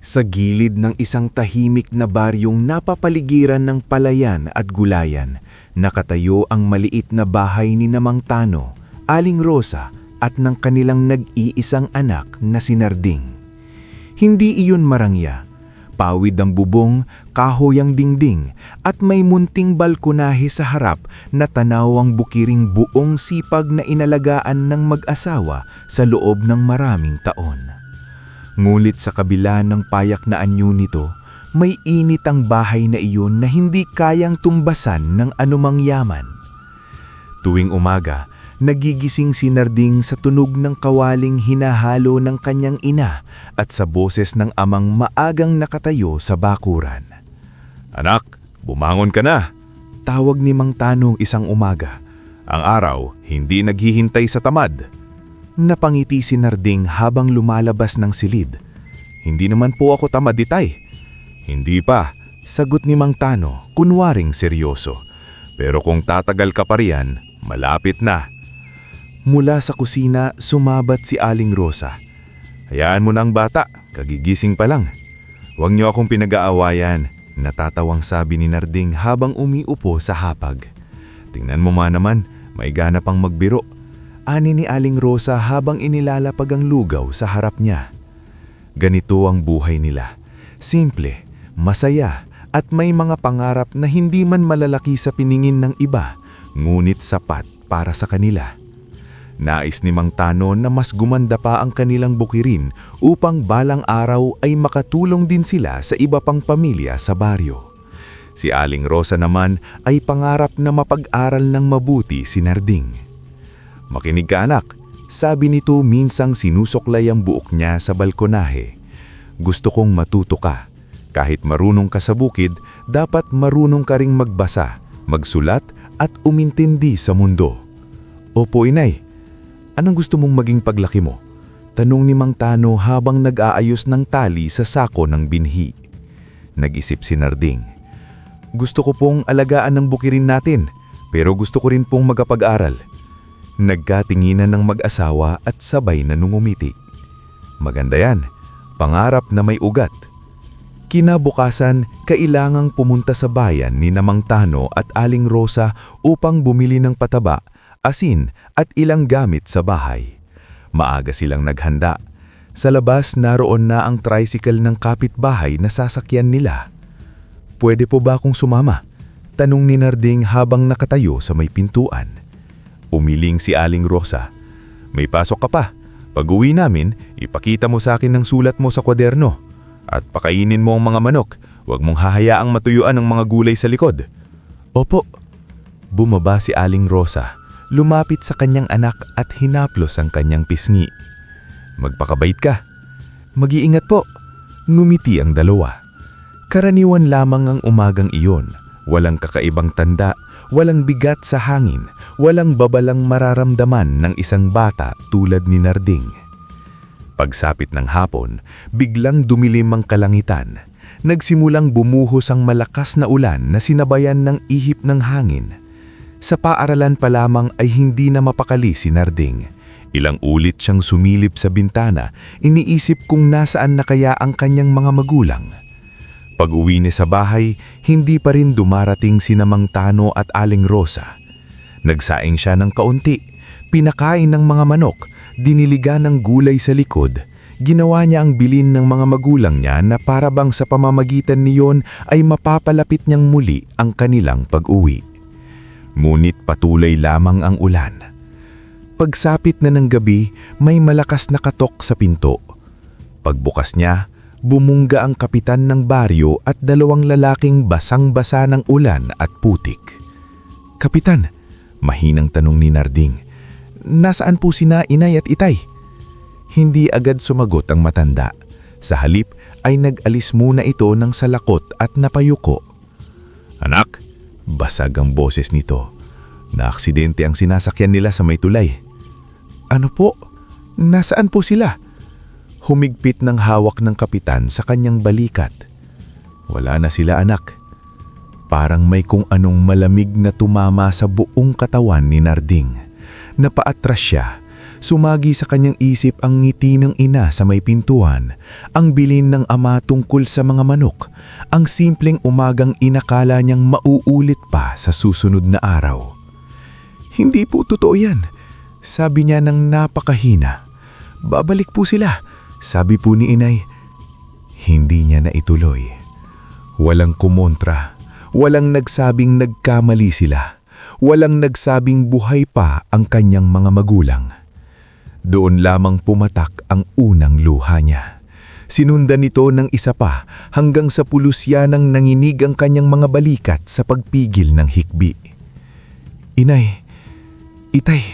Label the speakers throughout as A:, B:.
A: Sa gilid ng isang tahimik na baryong napapaligiran ng palayan at gulayan, nakatayo ang maliit na bahay ni Namang Tano, Aling Rosa at ng kanilang nag-iisang anak na si Narding. Hindi iyon marangya. Pawid ang bubong, kahoy ang dingding, at may munting balkonahe sa harap na tanaw ang bukiring buong sipag na inalagaan ng mag-asawa sa loob ng maraming taon. Ngunit sa kabila ng payak na anyo nito, may init ang bahay na iyon na hindi kayang tumbasan ng anumang yaman. Tuwing umaga, nagigising si Narding sa tunog ng kawaling hinahalo ng kanyang ina at sa boses ng amang maagang nakatayo sa bakuran. "Anak, bumangon ka na!" Tawag ni Mang Tano isang umaga. "Ang araw hindi naghihintay sa tamad." Napangiti si Narding habang lumalabas ng silid. "Hindi naman po ako tamad, itay." "Hindi pa," sagot ni Mang Tano, kunwaring seryoso. "Pero kung tatagal ka pa riyan, malapit na." Mula sa kusina, sumabat si Aling Rosa. "Hayaan mo na ang bata, kagigising pa lang. Huwag niyo akong pinag-aawayan," natatawang sabi ni Narding habang umiupo sa hapag. "Tingnan mo naman, may gana pang magbiro," ani ni Aling Rosa habang inilalapag ang lugaw sa harap niya. Ganito ang buhay nila. Simple, masaya, at may mga pangarap na hindi man malalaki sa piningin ng iba, ngunit sapat para sa kanila. Nais ni Mang Tano na mas gumanda pa ang kanilang bukirin upang balang araw ay makatulong din sila sa iba pang pamilya sa baryo. Si Aling Rosa naman ay pangarap na mapag-aral ng mabuti si Narding. "Makinig ka, anak," sabi nito minsang sinusuklay ang buhok niya sa balkonahe. "Gusto kong matuto ka. Kahit marunong ka sa bukid, dapat marunong ka ring magbasa, magsulat at umintindi sa mundo." "Opo, inay. Anong gusto mong maging paglaki mo?" tanong ni Mang Tano habang nag-aayos ng tali sa sako ng binhi. Nag-isip si Narding. "Gusto ko pong alagaan ng bukirin natin, pero gusto ko rin pong magkapag-aral." Nagkatinginan ng mag-asawa at sabay na nungumiti. "Maganda yan, pangarap na may ugat." Kinabukasan, kailangang pumunta sa bayan ni Namang Tano at Aling Rosa upang bumili ng pataba, asin at ilang gamit sa bahay. Maaga silang naghanda. Sa labas naroon na ang tricycle ng kapitbahay na sasakyan nila. "Pwede po ba akong sumama?" tanong ni Narding habang nakatayo sa may pintuan. Umiling si Aling Rosa. "May pasok ka pa. Pag-uwi namin, ipakita mo sa akin ang sulat mo sa kwaderno. At pakainin mo ang mga manok. Huwag mong hahayaang matuyuan ang mga gulay sa likod." "Opo." Bumaba si Aling Rosa. Lumapit sa kanyang anak at hinaplos ang kanyang pisngi. "Magpakabait ka." "Mag-iingat po." Ngumiti ang dalawa. Karaniwan lamang ang umagang iyon. Walang kakaibang tanda, walang bigat sa hangin, walang babalang mararamdaman ng isang bata tulad ni Narding. Pagsapit ng hapon, biglang dumilim ang kalangitan. Nagsimulang bumuhos ang malakas na ulan na sinabayan ng ihip ng hangin. Sa paaralan pa lamang ay hindi na mapakali si Narding. Ilang ulit siyang sumilip sa bintana, iniisip kung nasaan na kaya ang kanyang mga magulang. Pag-uwi niya sa bahay, hindi pa rin dumarating si Namang Tano at Aling Rosa. Nagsaing siya ng kaunti, pinakain ng mga manok, diniligan ng gulay sa likod. Ginawa niya ang bilin ng mga magulang niya na para bang sa pamamagitan niyon ay mapapalapit niyang muli ang kanilang pag-uwi. Ngunit patuloy lamang ang ulan. Pagsapit na ng gabi, may malakas na katok sa pinto. Pagbukas niya, bumungga ang kapitan ng baryo at dalawang lalaking basang-basa ng ulan at putik. "Kapitan," mahinang tanong ni Narding, "nasaan po sina inay at itay?" Hindi agad sumagot ang matanda. Sa halip ay nag-alis muna ito ng salakot at napayuko. "Anak," basag ang boses nito, "naaksidente ang sinasakyan nila sa may tulay." "Ano po? Nasaan po sila?" Humigpit ng hawak ng kapitan sa kanyang balikat. "Wala na sila, anak." Parang may kung anong malamig na tumama sa buong katawan ni Narding. Napaatras siya. Sumagi sa kanyang isip ang ngiti ng ina sa may pintuan, ang bilin ng ama tungkol sa mga manok, ang simpleng umagang inakala niyang mauulit pa sa susunod na araw. "Hindi po totoo yan," sabi niya ng napakahina. "Babalik po sila," sabi po ni inay. Hindi niya na ituloy. Walang kumontra, walang nagsabing nagkamali sila, walang nagsabing buhay pa ang kanyang mga magulang. Doon lamang pumatak ang unang luha niya. Sinundan nito ng isa pa hanggang sa pulusyanang nanginig ang kanyang mga balikat sa pagpigil ng hikbi. "Inay, itay."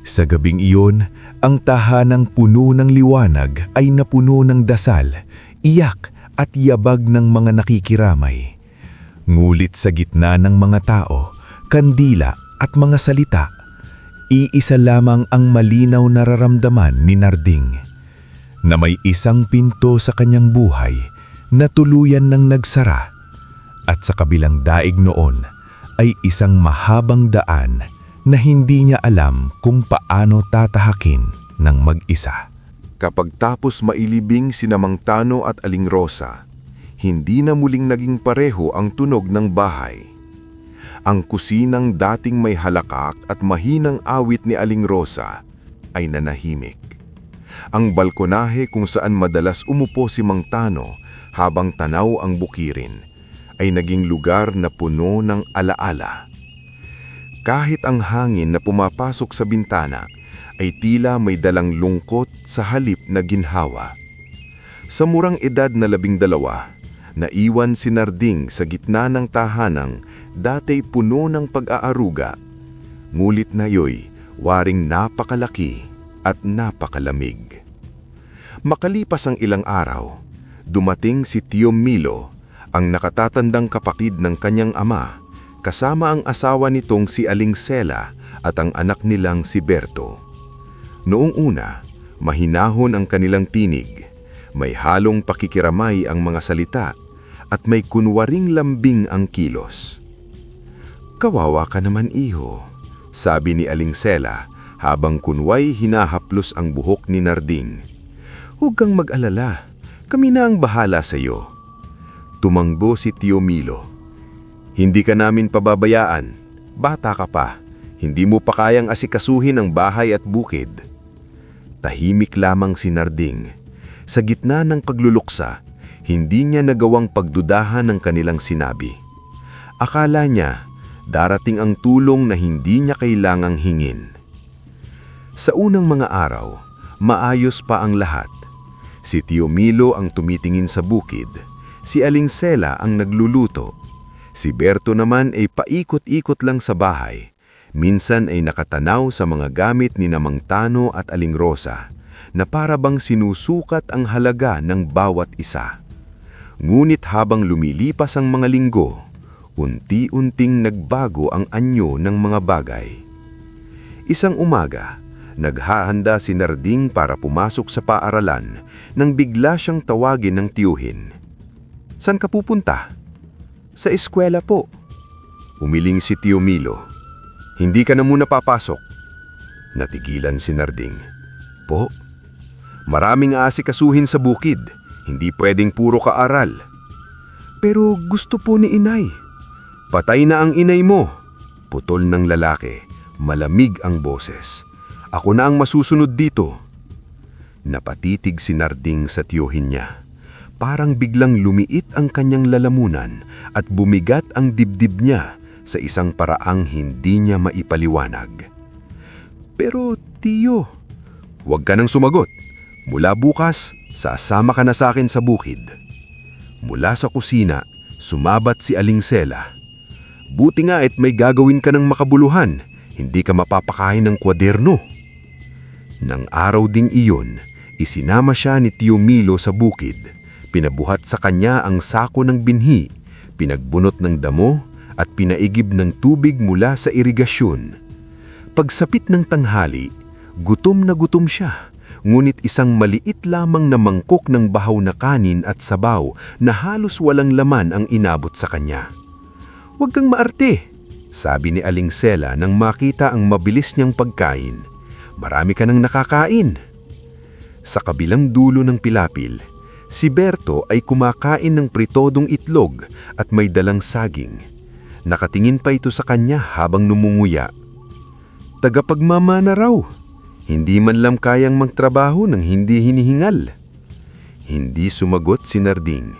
A: Sa gabing iyon, ang tahanang puno ng liwanag ay napuno ng dasal, iyak at yabag ng mga nakikiramay. Ngulit sa gitna ng mga tao, kandila at mga salita, iisa lamang ang malinaw na nararamdaman ni Narding, na may isang pinto sa kanyang buhay na tuluyan ng nagsara, at sa kabilang daig noon ay isang mahabang daan na hindi niya alam kung paano tatahakin ng mag-isa.
B: Kapag tapos mailibing sina Mang Tano at Aling Rosa, hindi na muling naging pareho ang tunog ng bahay. Ang kusinang dating may halakak at mahinang awit ni Aling Rosa ay nanahimik. Ang balkonahe kung saan madalas umupo si Mang Tano habang tanaw ang bukirin ay naging lugar na puno ng alaala. Kahit ang hangin na pumapasok sa bintana ay tila may dalang lungkot sa halip na ginhawa. Sa murang edad na 12, naiwan si Narding sa gitna ng tahanang dati puno ng pag-aaruga. Ngulit na yo'y waring napakalaki at napakalamig. Makalipas ang ilang araw, dumating si Tio Milo, ang nakatatandang kapatid ng kanyang ama, kasama ang asawa nitong si Aling Sela at ang anak nilang si Berto. Noong una, mahinahon ang kanilang tinig, may halong pakikiramay ang mga salita, at may kunwaring lambing ang kilos. "Kawawa ka naman, iho," sabi ni Aling Sela habang kunway hinahaplos ang buhok ni Narding. "Huwag kang mag-alala, kami na ang bahala sa iyo." Tumangbo si Tio Milo. "Hindi ka namin pababayaan, bata ka pa, hindi mo pa kayang asikasuhin ang bahay at bukid." Tahimik lamang si Narding. Sa gitna ng pagluluksa, hindi niya nagawang pagdudahan ng kanilang sinabi. Akala niya, darating ang tulong na hindi niya kailangang hingin. Sa unang mga araw, maayos pa ang lahat. Si Tio Milo ang tumitingin sa bukid, si Aling Sela ang nagluluto. Si Berto naman ay paikot-ikot lang sa bahay. Minsan ay nakatanaw sa mga gamit ni Mang Tano at Aling Rosa, na para bang sinusukat ang halaga ng bawat isa. Ngunit habang lumilipas ang mga linggo, unti-unting nagbago ang anyo ng mga bagay. Isang umaga, naghahanda si Narding para pumasok sa paaralan nang bigla siyang tawagin ng tiyuhin. "Saan ka pupunta?" "Sa eskwela po." Umiling si Tio Milo. "Hindi ka na muna papasok." Natigilan si Narding. "Po? Maraming aasikasuhin sa bukid. Hindi pwedeng puro kaaral." "Pero gusto po ni inay." "Patay na ang inay mo." Putol ng lalaki. Malamig ang boses. "Ako na ang masusunod dito." Napatitig si Narding sa tiyuhin niya. Parang biglang lumiit ang kanyang lalamunan at bumigat ang dibdib niya sa isang paraang hindi niya maipaliwanag. "Pero tiyo..." "Huwag ka nang sumagot. Mula bukas, sasama ka na sa akin sa bukid." Mula sa kusina, sumabat si Aling Sela. "Buti nga at may gagawin ka ng makabuluhan. Hindi ka mapapakain ng kwaderno." Nang araw ding iyon, isinama siya ni Tio Milo sa bukid. Pinabuhat sa kanya ang sako ng binhi, pinagbunot ng damo at pinaigib ng tubig mula sa irigasyon. Pagsapit ng tanghali, gutom na gutom siya. Ngunit isang maliit lamang na mangkok ng bahaw na kanin at sabaw na halos walang laman ang inabot sa kanya. "Huwag kang maarte," sabi ni Aling Sela nang makita ang mabilis niyang pagkain.
C: marami ka nang nakakain. Sa kabilang dulo ng pilapil, si Berto ay kumakain ng pritodong itlog at may dalang saging. Nakatingin pa ito sa kanya habang numunguya. Tagapagmamana raw. Hindi man lang kayang magtrabaho ng hindi hinihingal. Hindi sumagot si Narding.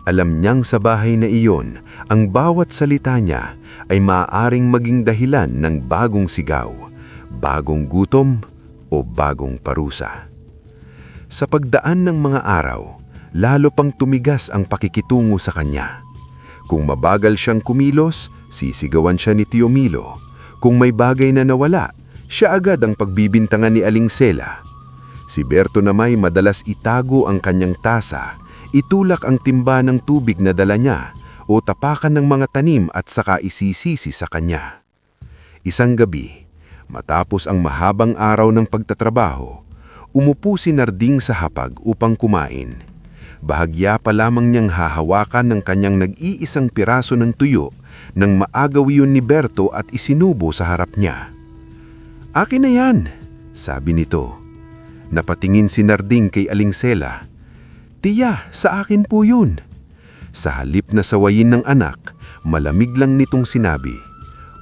C: Alam niyang sa bahay na iyon, ang bawat salita niya ay maaaring maging dahilan ng bagong sigaw, bagong gutom o bagong parusa. Sa pagdaan ng mga araw, lalo pang tumigas ang pakikitungo sa kanya. Kung mabagal siyang kumilos, sisigawan siya ni Tio Milo. Kung may bagay na nawala, siya agad ang pagbibintangan ni Aling Sela. Si Berto namay madalas itago ang kanyang tasa, itulak ang timba ng tubig na dala niya o tapakan ng mga tanim at saka isisisi sa kanya. Isang gabi, matapos ang mahabang araw ng pagtatrabaho, umupo si Narding sa hapag upang kumain. Bahagya pa lamang niyang hahawakan ng kanyang nag-iisang piraso ng tuyo nang maagaw yun ni Berto at isinubo sa harap niya. "Akin na yan," sabi nito. Napatingin si Narding kay Aling Sela. "Tiya, sa akin po yun." Sa halip na sawayin ng anak, malamig lang nitong sinabi,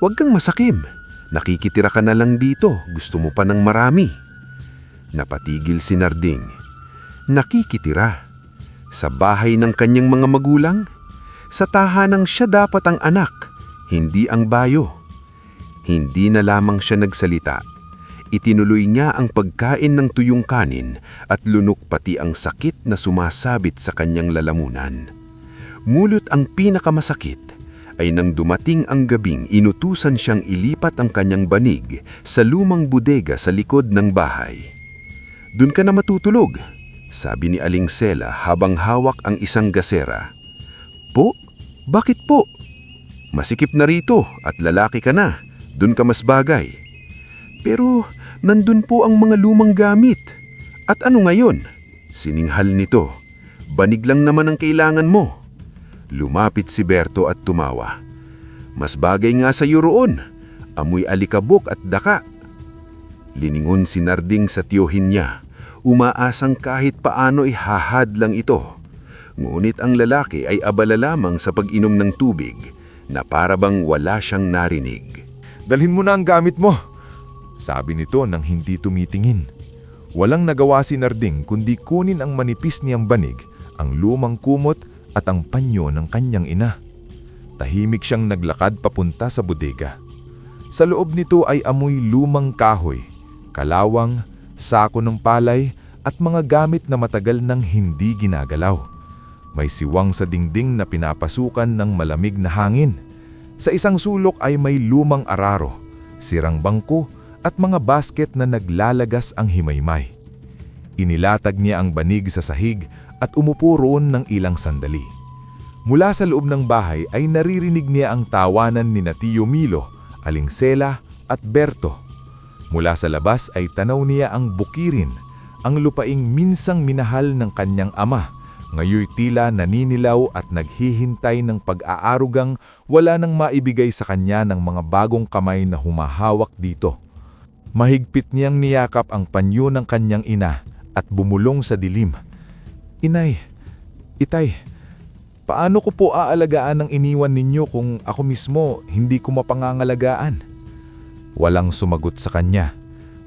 C: "Huwag kang masakim. Nakikitira ka na lang dito. Gusto mo pa ng marami." Napatigil si Narding. Nakikitira? Sa bahay ng kanyang mga magulang? Sa tahanang siya dapat ang anak, hindi ang bayo. Hindi na lamang siya nagsalita. Itinuloy niya ang pagkain ng tuyong kanin at lunok pati ang sakit na sumasabit sa kanyang lalamunan. Mulot ang pinakamasakit ay nang dumating ang gabing inutusan siyang ilipat ang kanyang banig sa lumang bodega sa likod ng bahay. "Dun ka na matutulog," sabi ni Aling Sela habang hawak ang isang gasera. "Po? Bakit po?" "Masikip na rito at lalaki ka na. Dun ka mas bagay." "Pero nandun po ang mga lumang gamit. At ano ngayon?" Sininghal nito. "Banig lang naman ang kailangan mo." Lumapit si Berto at tumawa. "Mas bagay nga sa iyo roon. Amoy alikabok at daka." Liningon si Narding sa tiyohin niya. Umaasang kahit paano ihahad lang ito. Ngunit ang lalaki ay abala lamang sa pag-inom ng tubig na parabang wala siyang narinig.
A: "Dalhin mo na ang gamit mo," sabi nito nang hindi tumitingin. Walang nagawa si Narding kundi kunin ang manipis niyang banig, ang lumang kumot at ang panyo ng kanyang ina. Tahimik siyang naglakad papunta sa bodega. Sa loob nito ay amoy lumang kahoy, kalawang, sako ng palay at mga gamit na matagal nang hindi ginagalaw. May siwang sa dingding na pinapasukan ng malamig na hangin. Sa isang sulok ay may lumang araro, sirang bangko at mga basket na naglalagas ang himaymay. Inilatag niya ang banig sa sahig at umupo roon ng ilang sandali. Mula sa loob ng bahay ay naririnig niya ang tawanan ni Tio Milo, Aling Sela at Berto. Mula sa labas ay tanaw niya ang bukirin, ang lupaing minsang minahal ng kanyang ama, ngayoy tila naninilaw at naghihintay ng pag-aarugang wala nang maibigay sa kanya ng mga bagong kamay na humahawak dito. Mahigpit niyang niyakap ang panyo ng kanyang ina at bumulong sa dilim. "Inay, Itay, paano ko po aalagaan ang iniwan ninyo kung ako mismo hindi ko mapangangalagaan?" Walang sumagot sa kanya.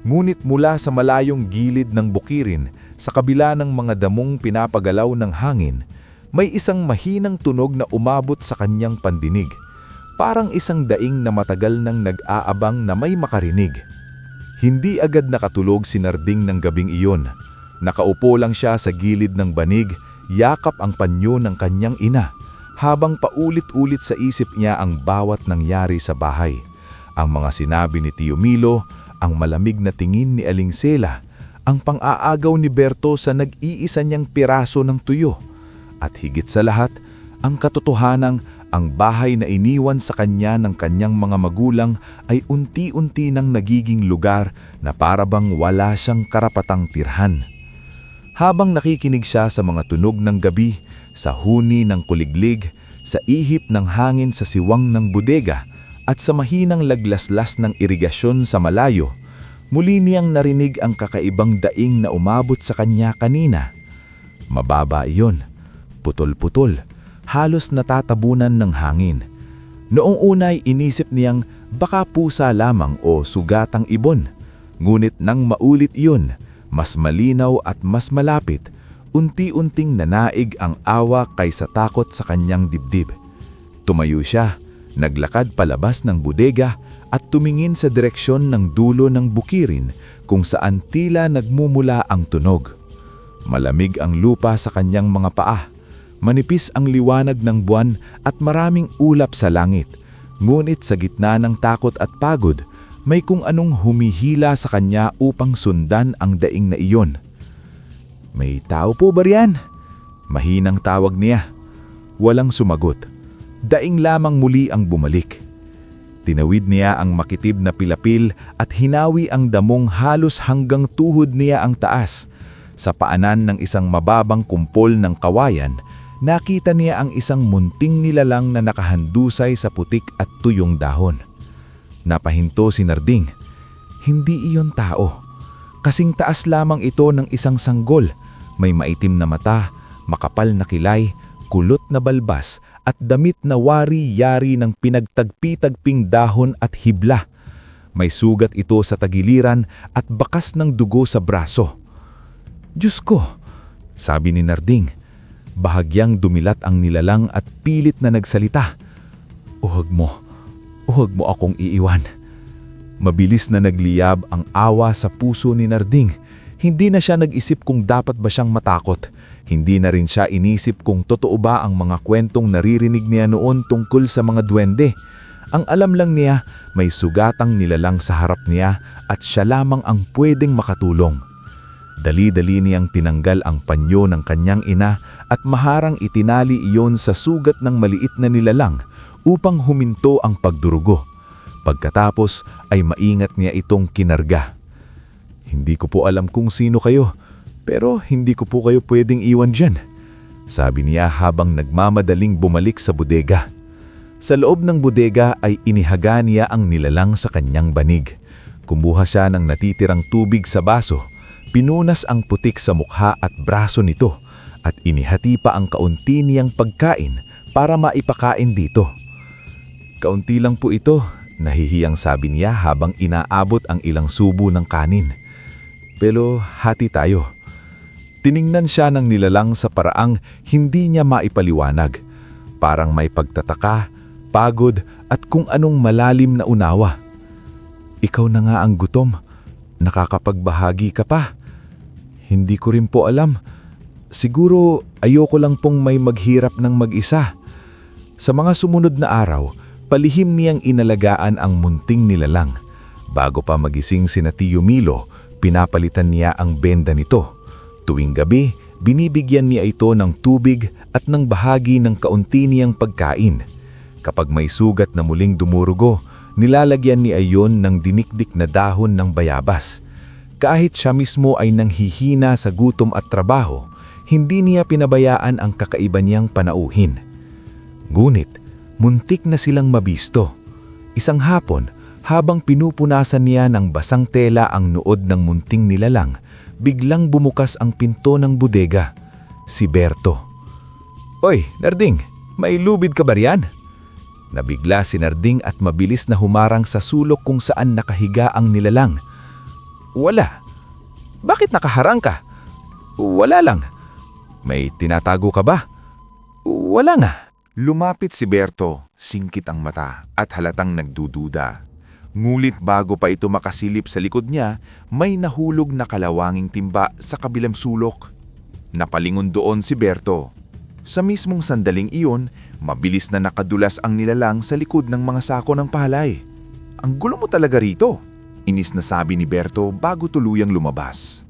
A: Ngunit mula sa malayong gilid ng bukirin, sa kabila ng mga damong pinapagalaw ng hangin, may isang mahinang tunog na umabot sa kanyang pandinig. Parang isang daing na matagal nang nag-aabang na may makarinig. Hindi agad nakatulog si Narding ng gabing iyon. Nakaupo lang siya sa gilid ng banig, yakap ang panyo ng kanyang ina, habang paulit-ulit sa isip niya ang bawat nangyari sa bahay. Ang mga sinabi ni Tio Milo, ang malamig na tingin ni Aling Sela, ang pang-aagaw ni Berto sa nag-iisa niyang piraso ng tuyo, at higit sa lahat, ang katotohanang ang bahay na iniwan sa kanya ng kanyang mga magulang ay unti-unti nang nagiging lugar na parabang wala siyang karapatang tirhan. Habang nakikinig siya sa mga tunog ng gabi, sa huni ng kuliglig, sa ihip ng hangin sa siwang ng bodega, at sa mahinang laglaslas ng irigasyon sa malayo,
D: Muli niyang narinig ang kakaibang daing na umabot sa kanya kanina. Mababa iyon, putol-putol, halos natatabunan ng hangin. Noong unay inisip niyang baka pusa lamang o sugatang ibon. Ngunit nang maulit iyon, mas malinaw at mas malapit, unti-unting nanaig ang awa kaysa takot sa kanyang dibdib. Tumayo siya, naglakad palabas ng bodega at tumingin sa direksyon ng dulo ng bukirin kung saan tila nagmumula ang tunog. Malamig ang lupa sa kanyang mga paa, manipis ang liwanag ng buwan at maraming ulap sa langit. Ngunit sa gitna ng takot at pagod, may kung anong humihila sa kanya upang sundan ang daing na iyon. "May tao po ba riyan?" Mahinang tawag niya. Walang sumagot. Daing lamang muli ang bumalik. Tinawid niya ang makitib na pilapil at hinawi ang damong halos hanggang tuhod niya ang taas. Sa paanan ng isang mababang kumpol ng kawayan, nakita niya ang isang munting nilalang na nakahandusay sa putik at tuyong dahon. Napahinto si Narding. Hindi iyon tao. Kasing taas lamang ito ng isang sanggol. May maitim na mata, makapal na kilay, kulot na balbas at damit na wari-yari ng pinagtagpi-tagping dahon at hibla. May sugat ito sa tagiliran at bakas ng dugo sa braso. "Diyos ko," sabi ni Narding. Bahagyang dumilat ang nilalang at pilit na nagsalita. Huwag mo akong iiwan." Mabilis na nagliyab ang awa sa puso ni Narding. Hindi na siya nag-isip kung dapat ba siyang matakot. Hindi na rin siya inisip kung totoo ba ang mga kwentong naririnig niya noon tungkol sa mga duwende. Ang alam lang niya, may sugatang nilalang sa harap niya at siya lamang ang pwedeng makatulong. Dali-dali niyang tinanggal ang panyo ng kanyang ina at maharang itinali iyon sa sugat ng maliit na nilalang upang huminto ang pagdurugo. Pagkatapos ay maingat niya itong kinarga. "Hindi ko po alam kung sino kayo, pero hindi ko po kayo pwedeng iwan dyan," sabi niya habang nagmamadaling bumalik sa bodega. Sa loob ng bodega ay inihaga niya ang nilalang sa kanyang banig. Kumuha siya ng natitirang tubig sa baso, pinunas ang putik sa mukha at braso nito at inihati pa ang kaunti niyang pagkain para maipakain dito. "Kaunti lang po ito," nahihiyang sabi niya habang inaabot ang ilang subo ng kanin. "Pero hati tayo." Tiningnan siya ng nilalang sa paraang hindi niya maipaliwanag. Parang may pagtataka, pagod at kung anong malalim na unawa. "Ikaw na nga ang gutom. Nakakapagbahagi ka pa." "Hindi ko rin po alam. Siguro ayoko lang pong may maghirap ng mag-isa." Sa mga sumunod na araw, palihim niyang inalagaan ang munting nilalang. Bago pa magising sina Tio Milo, pinapalitan niya ang benda nito. Tuwing gabi, binibigyan niya ito ng tubig at ng bahagi ng kaunti niyang pagkain. Kapag may sugat na muling dumurugo, nilalagyan niya iyon ng dinikdik na dahon ng bayabas. Kahit siya mismo ay nanghihina sa gutom at trabaho, hindi niya pinabayaan ang kakaiba niyang panauhin. Ngunit, muntik na silang mabisto. Isang hapon, habang pinupunasan niya ng basang tela ang nood ng munting nilalang, biglang bumukas ang pinto ng bodega. Si Berto. "Oy, Narding, may lubid ka ba riyan?" Nabigla si Narding at mabilis na humarang sa sulok kung saan nakahiga ang nilalang. "Wala." "Bakit nakaharang ka?" "Wala lang." "May tinatago ka ba?" "Wala nga."
B: Lumapit si Berto, singkit ang mata at halatang nagdududa. Ngulit bago pa ito makasilip sa likod niya, may nahulog na kalawanging timba sa kabilang sulok. Napalingon doon si Berto. Sa mismong sandaling iyon, mabilis na nakadulas ang nilalang sa likod ng mga sako ng palay. "Ang gulo mo talaga rito," inis na sabi ni Berto bago tuluyang lumabas.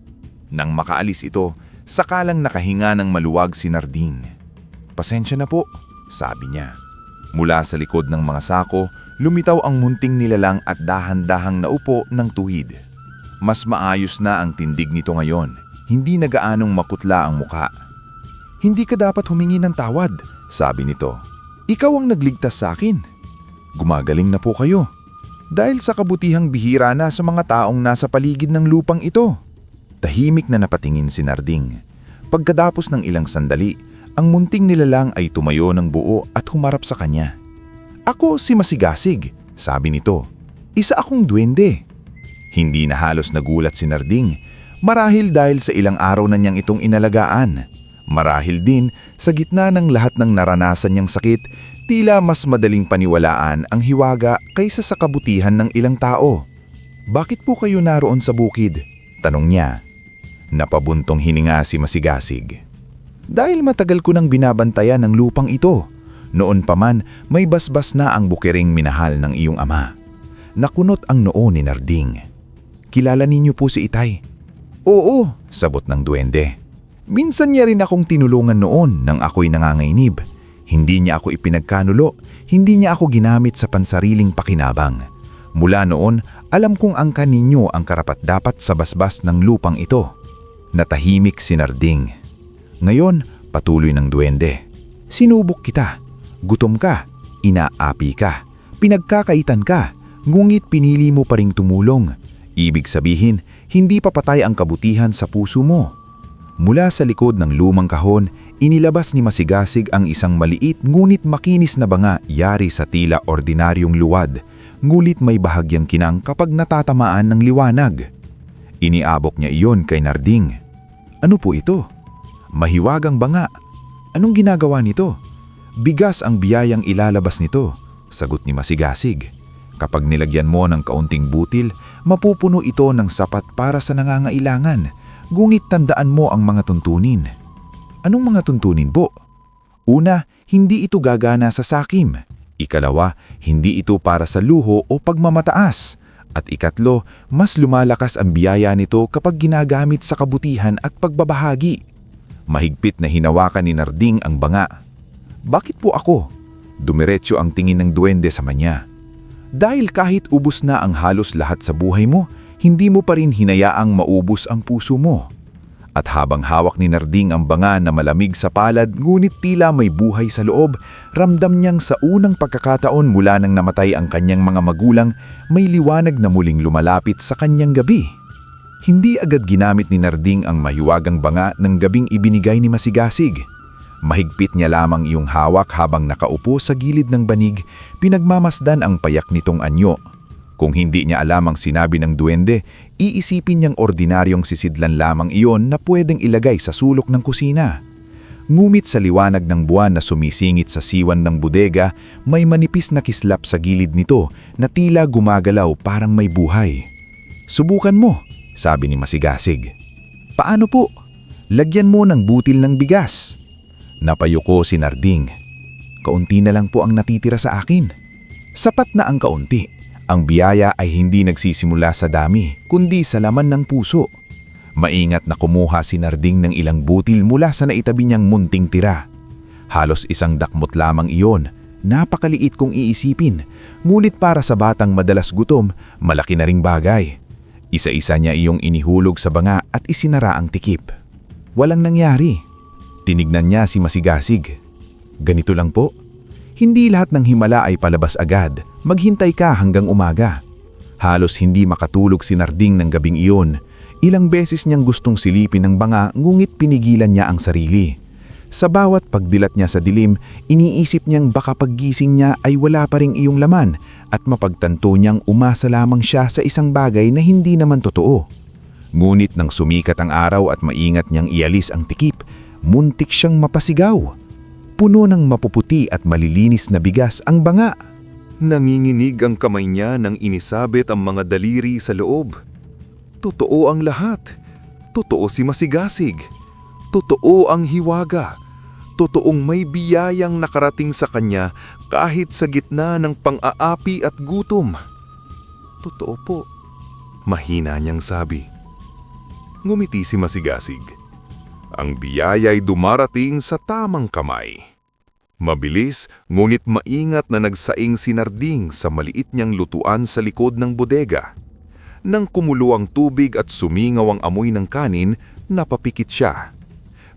B: Nang makaalis ito, sakalang nakahinga ng maluwag si Narding. "Pasensya na po," sabi niya. Mula sa likod ng mga sako, lumitaw ang munting nilalang at dahan-dahang naupo ng tuhid. Mas maayos na ang tindig nito ngayon, hindi na gaanong makutla ang mukha. "Hindi ka dapat humingi ng tawad," sabi nito. "Ikaw ang nagligtas sa akin. Gumagaling na po kayo."
A: dahil sa kabutihang bihira na sa mga taong nasa paligid ng lupang ito. Tahimik na napatingin si Narding. Pagkatapos ng ilang sandali, ang munting nilalang ay tumayo ng buo at humarap sa kanya. "Ako si Masigasig," sabi nito. "Isa akong duwende." Hindi na halos nagulat si Narding, marahil dahil sa ilang araw na niyang itong inalagaan. Marahil din sa gitna ng lahat ng naranasan niyang sakit, tila mas madaling paniwalaan ang hiwaga kaysa sa kabutihan ng ilang tao. "Bakit po kayo naroon sa bukid?" tanong niya. Napabuntong hininga si Masigasig. "Dahil matagal ko nang binabantayan ang lupang ito. Noon pa man may basbas na ang bukiring minahal ng iyong ama." Nakunot ang noo ni Narding. "Kilala ninyo po si Itay?" "Oo," sabot ng duwende. "Minsan niya rin akong tinulungan noon nang ako'y nangangainib. Hindi niya ako ipinagkanulo, hindi niya ako ginamit sa pansariling pakinabang. Mula noon, alam kong angkan ninyo ang karapat-dapat sa basbas ng lupang ito." Natahimik si Narding. "Ngayon," patuloy ng duwende, "sinubok kita. Gutom ka, inaapi ka, pinagkakaitan ka, ngunit pinili mo pa ring tumulong. Ibig sabihin, hindi pa patay ang kabutihan sa puso mo." Mula sa likod ng lumang kahon, inilabas ni Masigasig ang isang maliit ngunit makinis na banga yari sa tila ordinaryong luwad, ngulit may bahagyang kinang kapag natatamaan ng liwanag. Iniabok niya iyon kay Narding. "Ano po ito?" "Mahiwagang banga." "Anong ginagawa nito?" "Bigas ang biyayang ilalabas nito," sagot ni Masigasig. "Kapag nilagyan mo ng kaunting butil, mapupuno ito ng sapat para sa nangangailangan. Ngunit tandaan mo ang mga tuntunin." "Anong mga tuntunin po?" "Una, hindi ito gagana sa sakim. Ikalawa, hindi ito para sa luho o pagmamataas. At ikatlo, mas lumalakas ang biyaya nito kapag ginagamit sa kabutihan at pagbabahagi." Mahigpit na hinawakan ni Narding ang banga. "Bakit po ako?" Dumiretso ang tingin ng duwende sa kanya. "Dahil kahit ubos na ang halos lahat sa buhay mo, hindi mo pa rin hinayaang maubos ang puso mo." At habang hawak ni Narding ang banga na malamig sa palad ngunit tila may buhay sa loob, ramdam niyang sa unang pagkakataon mula nang namatay ang kanyang mga magulang, may liwanag na muling lumalapit sa kanyang gabi. Hindi agad ginamit ni Narding ang mahiwagang banga ng gabing ibinigay ni Masigasig. Mahigpit niya lamang iyong hawak habang nakaupo sa gilid ng banig, pinagmamasdan ang payak nitong anyo. Kung hindi niya alam ang sinabi ng duwende, iisipin niyang ordinaryong sisidlan lamang iyon na pwedeng ilagay sa sulok ng kusina. Ngumit sa liwanag ng buwan na sumisingit sa siwan ng bodega, may manipis na kislap sa gilid nito na tila gumagalaw parang may buhay. "Subukan mo," sabi ni Masigasig. "Paano po?" "Lagyan mo ng butil ng bigas." Napayuko si Narding. "Kaunti na lang po ang natitira sa akin." "Sapat na ang kaunti. Ang biyaya ay hindi nagsisimula sa dami, kundi sa laman ng puso." Maingat na kumuha si Narding ng ilang butil mula sa naitabi niyang munting tira. Halos isang dakmot lamang iyon, napakaliit kung iisipin, ngunit para sa batang madalas gutom, malaki na ring bagay. Isa-isa niya iyong inihulog sa banga at isinara ang tikip. Walang nangyari. Tinignan niya si Masigasig. "Ganito lang po. Hindi lahat ng himala ay palabas agad. Maghintay ka hanggang umaga." Halos hindi makatulog si Narding ng gabing iyon. Ilang beses niyang gustong silipin ng banga ngunit pinigilan niya ang sarili. Sa bawat pagdilat niya sa dilim, iniisip niyang baka paggising niya ay wala pa ring iyong laman at mapagtanto niyang umasa lamang siya sa isang bagay na hindi naman totoo. Ngunit nang sumikat ang araw at maingat niyang ialis ang tikip, muntik siyang mapasigaw. Puno ng mapuputi at malilinis na bigas ang banga.
B: Nanginginig ang kamay niya nang inisabit ang mga daliri sa loob. Totoo ang lahat. Totoo si Masigasig. Totoo ang hiwaga. Totoong may biyayang nakarating sa kanya kahit sa gitna ng pang-aapi at gutom. "Totoo po," mahina niyang sabi. Ngumiti si Masigasig. Ang biyaya'y dumarating sa tamang kamay. Mabilis, ngunit maingat na nagsaing si Narding sa maliit niyang lutuan sa likod ng bodega. Nang kumulo ang tubig at sumingaw ang amoy ng kanin, napapikit siya.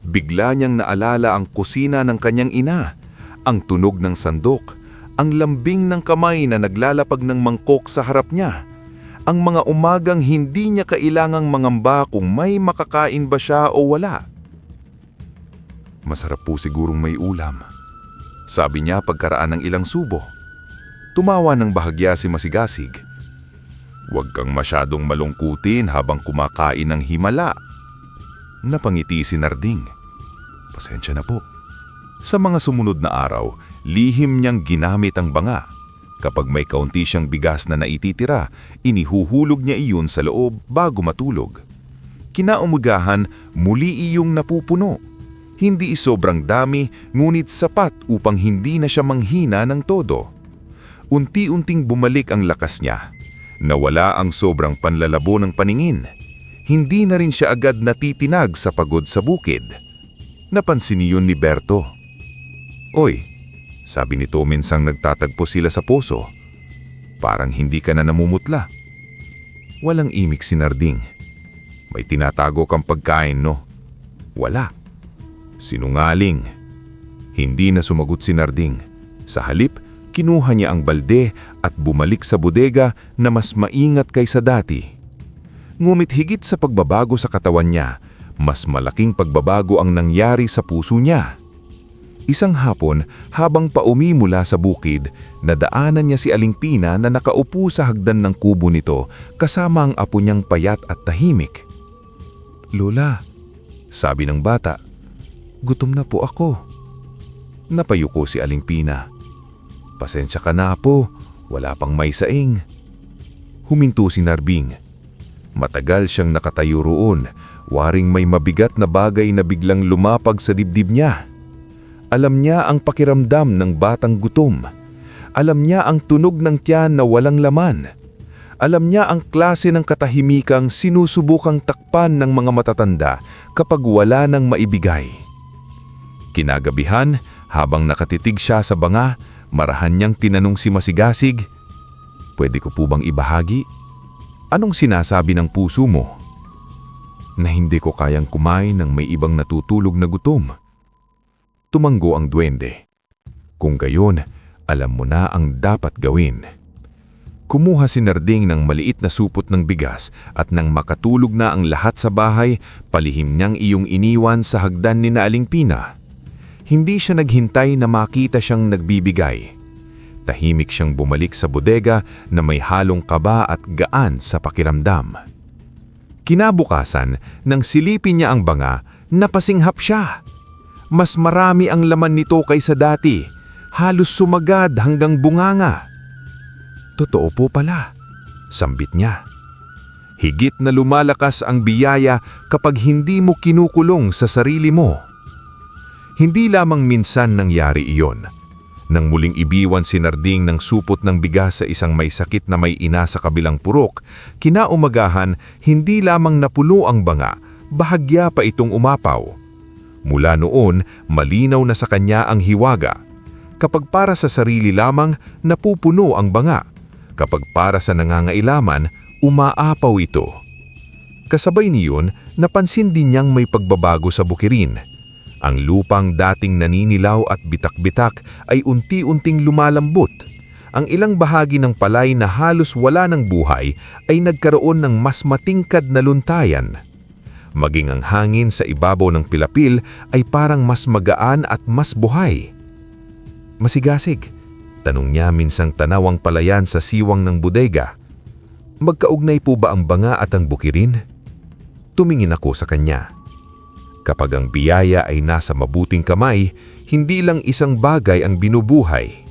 B: Bigla niyang naalala ang kusina ng kanyang ina, ang tunog ng sandok, ang lambing ng kamay na naglalapag ng mangkok sa harap niya, ang mga umagang hindi niya kailangang mangamba kung may makakain ba siya o wala. Masarap po sigurong may ulam, sabi niya pagkaraan ng ilang subo. Tumawa ng bahagya si Masigasig. Huwag kang masyadong malungkutin habang kumakain ng himala. Napangiti si Narding. Pasensya na po. Sa mga sumunod na araw, lihim niyang ginamit ang banga. Kapag may kaunti siyang bigas na naititira, inihuhulog niya iyon sa loob bago matulog. Kinaumagahan, muli iyong napupuno. Hindi sobrang dami, ngunit sapat upang hindi na siya manghina ng todo. Unti-unting bumalik ang lakas niya. Nawala ang sobrang panlalabo ng paningin. Hindi na rin siya agad natitinag sa pagod sa bukid. Napansin niyon ni Berto. "Oy," sabi nito minsang nagtatagpo sila sa poso. "Parang hindi ka na namumutla." Walang imik si Narding. "May tinatago kang pagkain, no?" "Wala." "Sinungaling." Hindi na sumagot si Narding. Sa halip, kinuha niya ang balde at bumalik sa bodega na mas maingat kaysa dati. Ngumit higit sa pagbabago sa katawan niya, mas malaking pagbabago ang nangyari sa puso niya. Isang hapon, habang paumi mula sa bukid, nadaanan niya si Aling Pina na nakaupo sa hagdan ng kubo nito kasama ang apo niyang payat at tahimik. "Lola," sabi ng bata, "gutom na po ako." Napayuko si Aling Pina. "Pasensya ka na po, wala pang may saing." Huminto si Narbing. Matagal siyang nakatayo roon, waring may mabigat na bagay na biglang lumapag sa dibdib niya. Alam niya ang pakiramdam ng batang gutom. Alam niya ang tunog ng tiyan na walang laman. Alam niya ang klase ng katahimikang sinusubukang takpan ng mga matatanda kapag wala nang maibigay. Kinagabihan, habang nakatitig siya sa banga, marahan niyang tinanong si Masigasig, "Pwede ko po bang ibahagi? Anong sinasabi ng puso mo?" "Na hindi ko kayang kumain ng may ibang natutulog na gutom." Tumanggo ang duwende. "Kung gayon, alam mo na ang dapat gawin." Kumuha si Narding ng maliit na supot ng bigas at nang makatulog na ang lahat sa bahay, palihim niyang iyong iniwan sa hagdan ni Aling Pina. Hindi siya naghintay na makita siyang nagbibigay. Tahimik siyang bumalik sa bodega na may halong kaba at gaan sa pakiramdam. Kinabukasan, nang silipin niya ang banga, napasinghap siya. Mas marami ang laman nito kaysa dati, halos sumagad hanggang bunganga. "Totoo po pala," sambit niya. Higit na lumalakas ang biyaya kapag hindi mo kinukulong sa sarili mo. Hindi lamang minsan nangyari iyon. Nang muling ibiwan si Narding ng supot ng bigas sa isang may sakit na may ina sa kabilang purok, kinaumagahan hindi lamang napulo ang banga, bahagya pa itong umapaw. Mula noon, malinaw na sa kanya ang hiwaga. Kapag para sa sarili lamang, napupuno ang banga. Kapag para sa nangangailaman, umaapaw ito. Kasabay niyon, napansin din niyang may pagbabago sa bukirin. Ang lupang dating naninilaw at bitak-bitak ay unti-unting lumalambot. Ang ilang bahagi ng palay na halos wala ng buhay ay nagkaroon ng mas matingkad na luntayan. Maging ang hangin sa ibabaw ng pilapil ay parang mas magaan at mas buhay. "Masigasig?" tanong niya minsang tanawang palayan sa siwang ng bodega. "Magkaugnay po ba ang banga at ang bukirin?" Tumingin ako sa kanya. Kapag ang biyaya ay nasa mabuting kamay, hindi lang isang bagay ang binubuhay.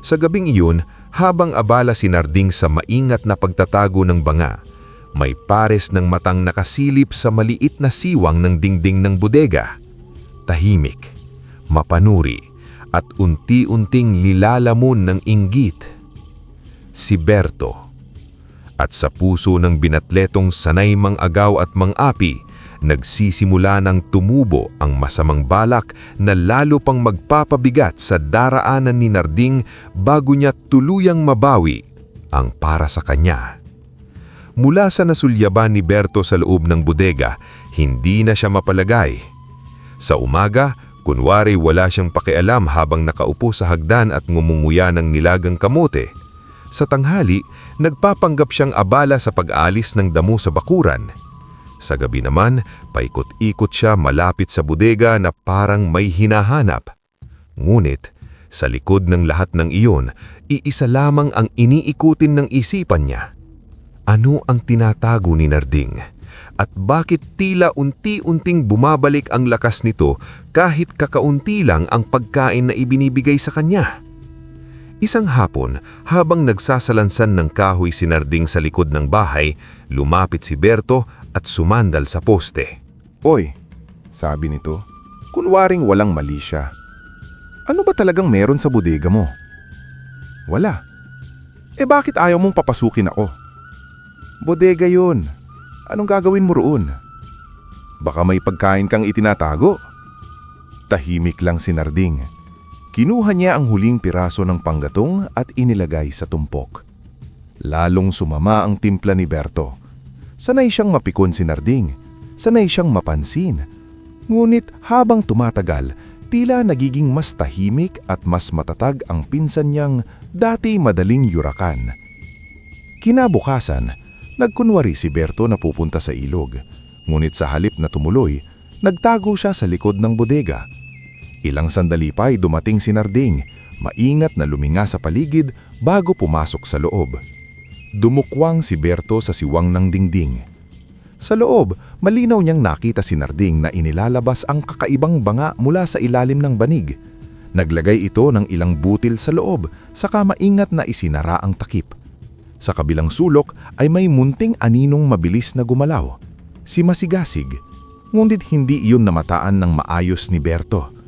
B: Sa gabing iyon, habang abala si Narding sa maingat na pagtatago ng banga, may pares ng matang nakasilip sa maliit na siwang ng dingding ng bodega. Tahimik, mapanuri, at unti-unting nilalamon ng inggit. Si Berto. At sa puso ng binatletong sanay mang-agaw at mang-api, nagsisimula ng tumubo ang masamang balak na lalo pang magpapabigat sa daraanan ni Narding bago niya tuluyang mabawi ang para sa kanya. Mula sa nasulyaban ni Berto sa loob ng bodega, hindi na siya mapalagay. Sa umaga,
C: Kunwari wala siyang pakialam habang nakaupo sa hagdan at ngumunguya ng nilagang kamote. Sa tanghali, nagpapanggap siyang abala sa pag-aalis ng damo sa bakuran. Sa gabi naman, paikot-ikot siya malapit sa bodega na parang may hinahanap. Ngunit, sa likod ng lahat ng iyon, iisa lamang ang iniikutin ng isipan niya. Ano ang tinatago ni Narding? At bakit tila unti-unting bumabalik ang lakas nito kahit kakaunti lang ang pagkain na ibinibigay sa kanya? Isang hapon, habang nagsasalansan ng kahoy si Narding sa likod ng bahay, lumapit si Berto at sumandal sa poste.
B: Oy, sabi nito, kunwaring walang mali siya. Ano ba talagang meron sa bodega mo? Wala. Bakit ayaw mong papasukin ako? Bodega yun. Anong gagawin mo roon? Baka may pagkain kang itinatago. Tahimik lang si Narding. Kinuha niya ang huling piraso ng panggatong at inilagay sa tumpok. Lalong sumama ang timpla ni Berto. Sanay siyang mapikon si Narding. Sanay siyang mapansin. Ngunit habang tumatagal, tila nagiging mas tahimik at mas matatag ang pinsan niyang dati madaling yurakan. Kinabukasan, nagkunwari si Berto na pupunta sa ilog. Ngunit sa halip na tumuloy, nagtago siya sa likod ng bodega. Ilang sandali pa ay dumating si Narding, maingat na luminga sa paligid bago pumasok sa loob. Dumukwang si Berto sa siwang ng dingding. Sa loob, malinaw niyang nakita si Narding na inilalabas ang kakaibang banga mula sa ilalim ng banig. Naglagay ito ng ilang butil sa loob, saka maingat na isinara ang takip. Sa kabilang sulok ay may munting aninong mabilis na gumalaw. Si Masigasig, ngunit hindi iyon namataan ng maayos ni Berto.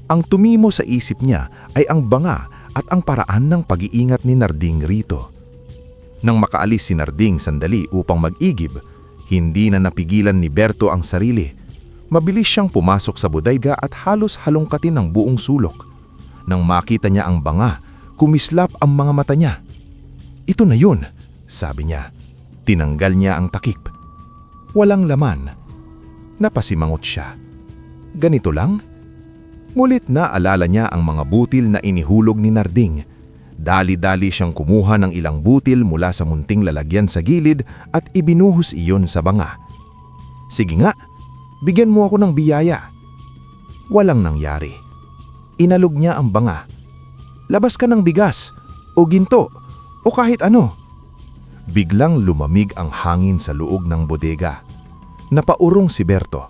B: Ang tumimo sa isip niya ay ang banga at ang paraan ng pag-iingat ni Narding rito. Nang makaalis si Narding sandali upang mag-igib, hindi na napigilan ni Berto ang sarili. Mabilis siyang pumasok sa bodega at halos halongkatin ang buong sulok. Nang makita niya ang banga, kumislap ang mga mata niya. "Ito na yun," sabi niya. Tinanggal niya ang takip. Walang laman. Napasimangot siya. Ganito lang? Ngulit naalala niya ang mga butil na inihulog ni Narding. Dali-dali siyang kumuha ng ilang butil mula sa munting lalagyan sa gilid at ibinuhos iyon sa banga. "Sige nga, bigyan mo ako ng biyaya." Walang nangyari. Inalog niya ang banga. "Labas ka ng bigas o ginto o kahit ano." Biglang lumamig ang hangin sa loob ng bodega. Napaurong si Berto.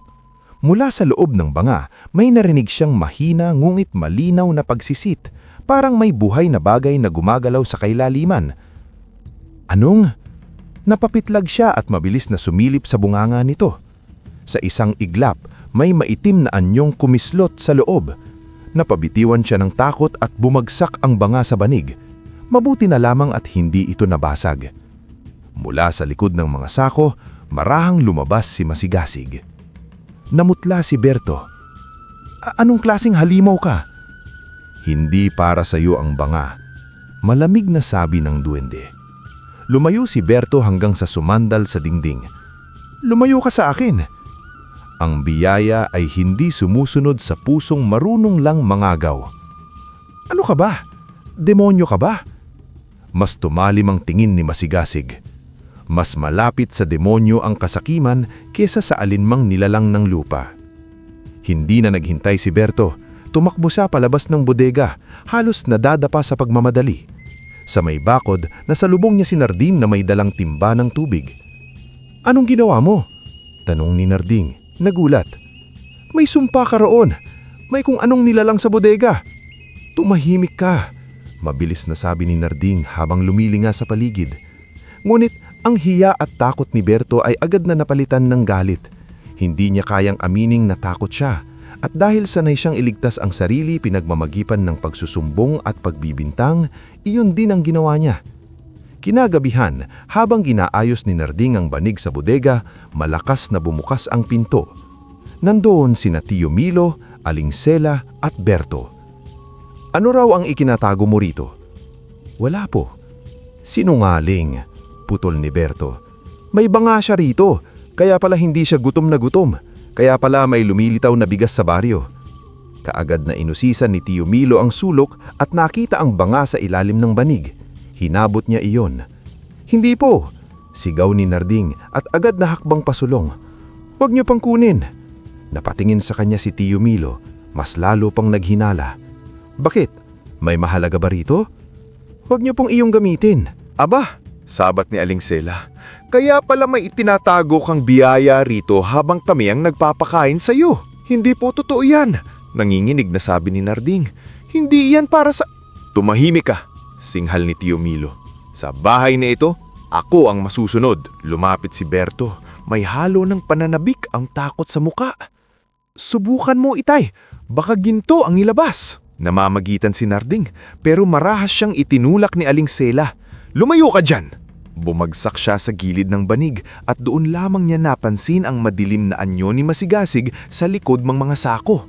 B: Mula sa loob ng banga, may narinig siyang mahina ngunit malinaw na pagsisit, parang may buhay na bagay na gumagalaw sa kailaliman. "Anong?" Napapitlag siya at mabilis na sumilip sa bunganga nito. Sa isang iglap, may maitim na anyong kumislot sa loob. Napabitiwan siya ng takot at bumagsak ang banga sa banig. Mabuti na lamang at hindi ito nabasag. Mula sa likod ng mga sako, marahang lumabas si Masigasig. Namutla si Berto. "Anong klaseng halimaw ka?" "Hindi para sa iyo ang banga," malamig na sabi ng duwende. Lumayo si Berto hanggang sa sumandal sa dingding. "Lumayo ka sa akin." Ang biyaya ay hindi sumusunod sa pusong marunong lang mangagaw. "Ano ka ba? Demonyo ka ba?" Mas tumalim ang tingin ni Masigasig. Mas malapit sa demonyo ang kasakiman kesa sa alinmang nilalang ng lupa. Hindi na naghintay si Berto. Tumakbo siya palabas ng bodega, halos nadadapa sa pagmamadali. Sa may bakod, nasalubong niya si Narding na may dalang timba ng tubig. "Anong ginawa mo?" tanong ni Narding, nagulat. "May sumpa ka roon. May kung anong nilalang sa bodega." "Tumahimik ka," mabilis na sabi ni Narding habang lumilinga sa paligid. Ngunit ang hiya at takot ni Berto ay agad na napalitan ng galit. Hindi niya kayang amining natakot siya. At dahil sanay siyang iligtas ang sarili pinagmamagipan ng pagsusumbong at pagbibintang, iyon din ang ginawa niya. Kinagabihan, habang ginaayos ni Narding ang banig sa bodega, malakas na bumukas ang pinto. Nandoon sina Tio Milo, Aling Sela at Berto. "Ano raw ang ikinatago mo rito?" "Wala po." "Sinungaling," putol ni Berto. "May banga siya rito, kaya pala hindi siya gutom na gutom. Kaya pala may lumilitaw na bigas sa baryo."
C: Kaagad na inusisan ni Tio Milo ang sulok at nakita ang banga sa ilalim ng banig. Hinabot niya iyon. "Hindi po!" sigaw ni Narding at agad na hakbang pasulong. "Huwag niyo pang kunin!" Napatingin sa kanya si Tio Milo, mas lalo pang naghinala. "Bakit? May mahalaga ba rito? Huwag niyo pong iyong gamitin."
B: Aba, sabat ni Aling Sela, kaya pala may itinatago kang biyaya rito habang kami ang nagpapakain sa iyo. Hindi po totoo yan, nanginginig na sabi ni Narding. Hindi yan para sa... Tumahimik ka, singhal ni Tio Milo. Sa bahay na ito, ako ang masusunod. Lumapit si Berto, may halo ng pananabik ang takot sa muka. Subukan mo, Itay, baka ginto ang ilabas. Namamagitan si Narding, pero marahas siyang itinulak ni Aling Sela. "Lumayo ka dyan!" Bumagsak siya sa gilid ng banig at doon lamang niya napansin ang madilim na anyo ni Masigasig sa likod ng mga sako.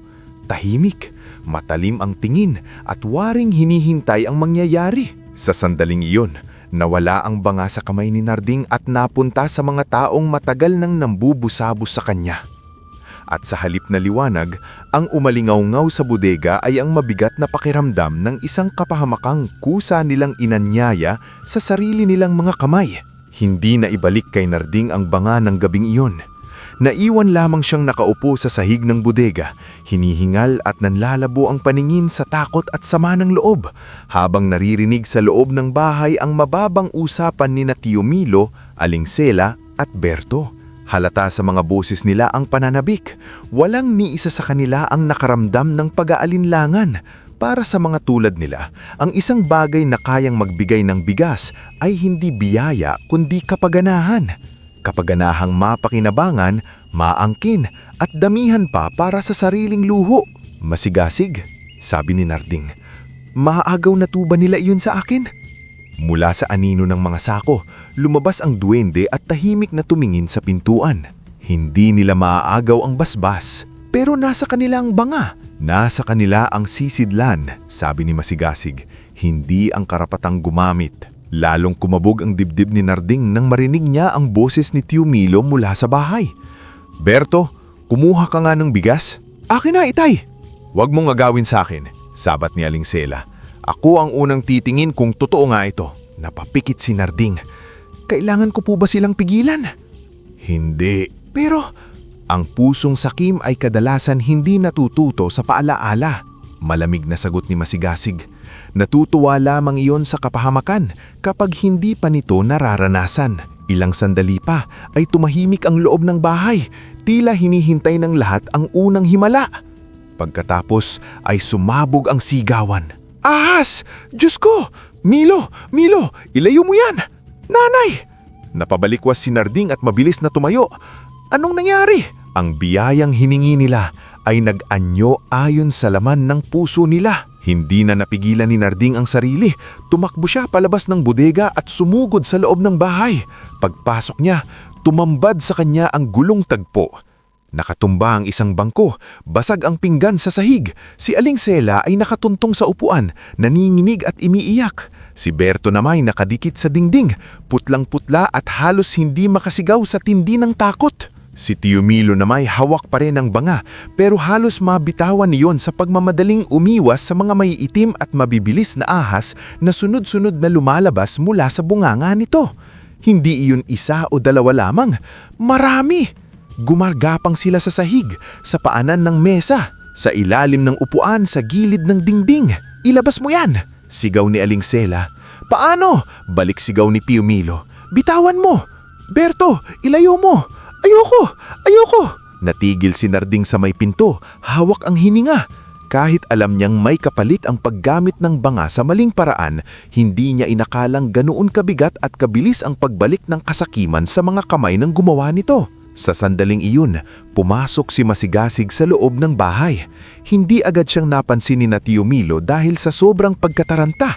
B: Tahimik, matalim ang tingin at waring hinihintay ang mangyayari. Sa sandaling iyon, nawala ang banga sa kamay ni Narding at napunta sa mga taong matagal nang nambubusabos sa kanya. At sa halip na liwanag, ang umalingaw-ngaw sa bodega ay ang mabigat na pakiramdam ng isang kapahamakang kusa nilang inanyaya sa sarili nilang mga kamay. Hindi na ibalik kay Narding ang banga ng gabing iyon. Naiwan lamang siyang nakaupo sa sahig ng bodega, hinihingal at nanlalabo ang paningin sa takot at sama ng loob, habang naririnig sa loob ng bahay ang mababang usapan ni Tio Milo, Aling Sela at Berto. Halata sa mga boses nila ang pananabik. Walang ni isa sa kanila ang nakaramdam ng pag-aalinlangan. Para sa mga tulad nila, ang isang bagay na kayang magbigay ng bigas ay hindi biyaya kundi kapaganahan. Kapaganahang mapakinabangan, maangkin at damihan pa para sa sariling luho. "Masigasig," sabi ni Narding. "Maaagaw na tuba nila iyon sa akin?" Mula sa anino ng mga sako, lumabas ang duwende at tahimik na tumingin sa pintuan. Hindi nila maaagaw ang basbas, pero nasa kanila ang banga. Nasa kanila ang sisidlan, sabi ni Masigasig, hindi ang karapatang gumamit. Lalong kumabog ang dibdib ni Narding nang marinig niya ang boses ni Tio Milo mula sa bahay. "Berto, kumuha ka nga ng bigas." "Akin na, Itay!" "Huwag mong agawin sa akin," sabat ni Aling Sela. "Ako ang unang titingin kung totoo nga ito." Napapikit si Narding. "Kailangan ko po ba silang pigilan?" "Hindi." "Pero..." "Ang pusong sakim ay kadalasan hindi natututo sa paalaala," malamig na sagot ni Masigasig. "Natutuwa lamang iyon sa kapahamakan kapag hindi pa nito nararanasan." Ilang sandali pa ay tumahimik ang loob ng bahay, tila hinihintay ng lahat ang unang himala. Pagkatapos ay sumabog ang sigawan. "Ahas! Diyos ko! Milo! Milo! Ilayo mo yan! Nanay!" Napabalikwas si Narding at mabilis na tumayo. "Anong nangyari?" Ang biyayang hiningi nila ay nag-anyo ayon sa laman ng puso nila. Hindi na napigilan ni Narding ang sarili. Tumakbo siya palabas ng bodega at sumugod sa loob ng bahay. Pagpasok niya, tumambad sa kanya ang gulong tagpo. Nakatumba ang isang bangko, basag ang pinggan sa sahig. Si Aling Sela ay nakatuntong sa upuan, naninginig at umiiyak. Si Berto naman ay nakadikit sa dingding, putlang-putla at halos hindi makasigaw sa tindi ng takot. Si Tio Milo naman ay hawak pa rin ng banga, pero halos mabitawan niyon sa pagmamadaling umiwas sa mga may itim at mabibilis na ahas na sunod-sunod na lumalabas mula sa bunganga nito. Hindi iyon isa o dalawa lamang, marami. Gumargapang sila sa sahig, sa paanan ng mesa, sa ilalim ng upuan, sa gilid ng dingding. "Ilabas mo yan!" sigaw ni Aling Sela. "Paano?" balik sigaw ni Tio Milo. "Bitawan mo! Berto, ilayo mo! Ayoko! Ayoko!" Natigil si Narding sa may pinto, hawak ang hininga. Kahit alam niyang may kapalit ang paggamit ng banga sa maling paraan, hindi niya inakalang ganoon kabigat at kabilis ang pagbalik ng kasakiman sa mga kamay ng gumawa nito. Sa sandaling iyon, pumasok si Masigasig sa loob ng bahay. Hindi agad siyang napansin ni Tio Milo dahil sa sobrang pagkataranta.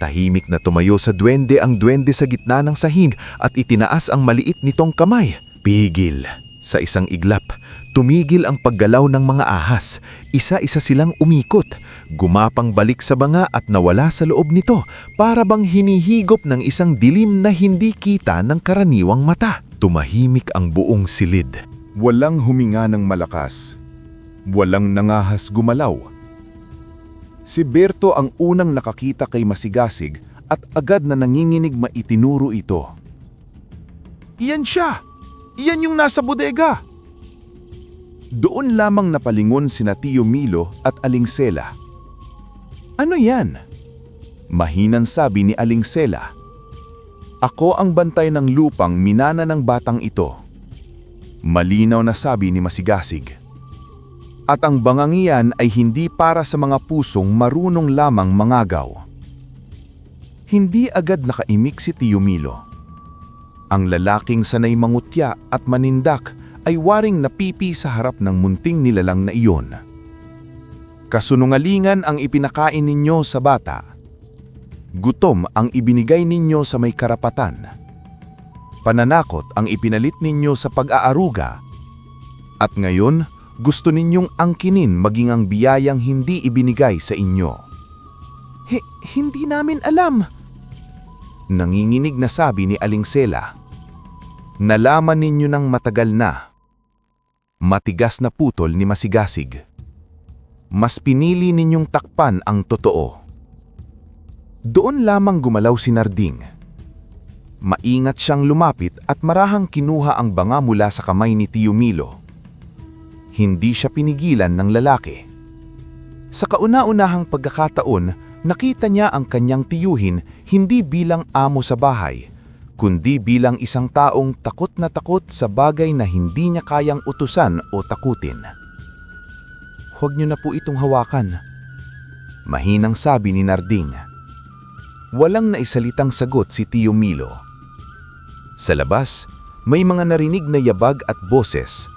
B: Tahimik na tumayo sa duwende ang duwende sa gitna ng sahig at itinaas ang maliit nitong kamay. Pigil. Sa isang iglap, tumigil ang paggalaw ng mga ahas. Isa-isa silang umikot, gumapang balik sa banga at nawala sa loob nito para bang hinihigop ng isang dilim na hindi kita ng karaniwang mata. Tumahimik ang buong silid. Walang huminga ng malakas.
A: Walang nangahas gumalaw. Si Berto ang unang nakakita kay Masigasig at agad na nanginginig maitinuro ito. Iyan siya! Iyan yung nasa bodega! Doon lamang napalingon sina Tio Milo at Aling Sela. Ano yan? Mahinang sabi ni Aling Sela. Ako ang bantay ng lupang minana ng batang ito. Malinaw na sabi ni Masigasig. At ang bangangian ay hindi para sa mga pusong marunong lamang mangagaw. Hindi agad nakaimik si Tio Milo. Ang lalaking sanay mangutya at manindak ay waring napipi sa harap ng munting nilalang na iyon. Kasunungalingan ang ipinakain ninyo sa bata. Gutom ang ibinigay ninyo sa may karapatan. Pananakot ang ipinalit ninyo sa pag-aaruga. At ngayon, gusto ninyong angkinin maging ang biyayang hindi ibinigay sa inyo. Hindi namin alam. Nanginginig na sabi ni Aling Sela. Nalaman ninyo ng matagal na. Matigas na putol ni Masigasig. Mas pinili ninyong takpan ang totoo. Doon lamang gumalaw si Narding. Maingat siyang lumapit at marahang kinuha ang banga mula sa kamay ni Tio Milo. Hindi siya pinigilan ng lalaki. Sa kauna-unahang pagkakataon, nakita niya ang kanyang tiyuhin hindi bilang amo sa bahay, kundi bilang isang taong takot na takot sa bagay na hindi niya kayang utusan o takutin. Huwag niyo na po itong hawakan. Mahinang sabi ni Narding. Walang naisalitang sagot si Tio Milo. Sa labas, may mga narinig na yabag at boses.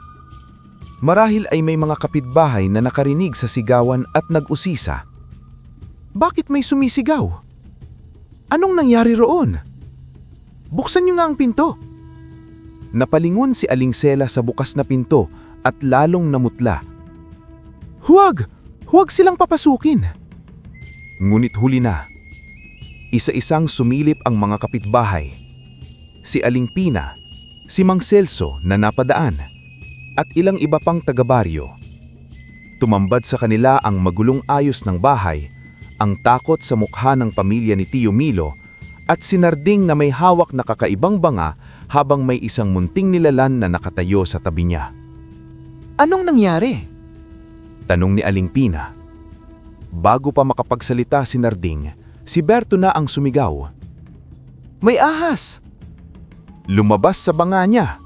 A: Marahil ay may mga kapitbahay na nakarinig sa sigawan at nag-usisa. Bakit may sumisigaw? Anong nangyari roon? Buksan niyo nga ang pinto. Napalingon si Aling Sela sa bukas na pinto at lalong namutla. Huwag! Huwag silang papasukin! Ngunit huli na. Isa-isang sumilip ang mga kapitbahay. Si Aling Pina, si Mang Celso na napadaan, at ilang iba pang taga-baryo. Tumambad sa kanila ang magulong ayos ng bahay, ang takot sa mukha ng pamilya ni Tio Milo, at si Narding na may hawak na kakaibang banga habang may isang munting nilalan na nakatayo sa tabi niya. Anong nangyari? Tanong ni Aling Pina. Bago pa makapagsalita si Narding, si Berto na ang sumigaw. May ahas! Lumabas sa banga niya.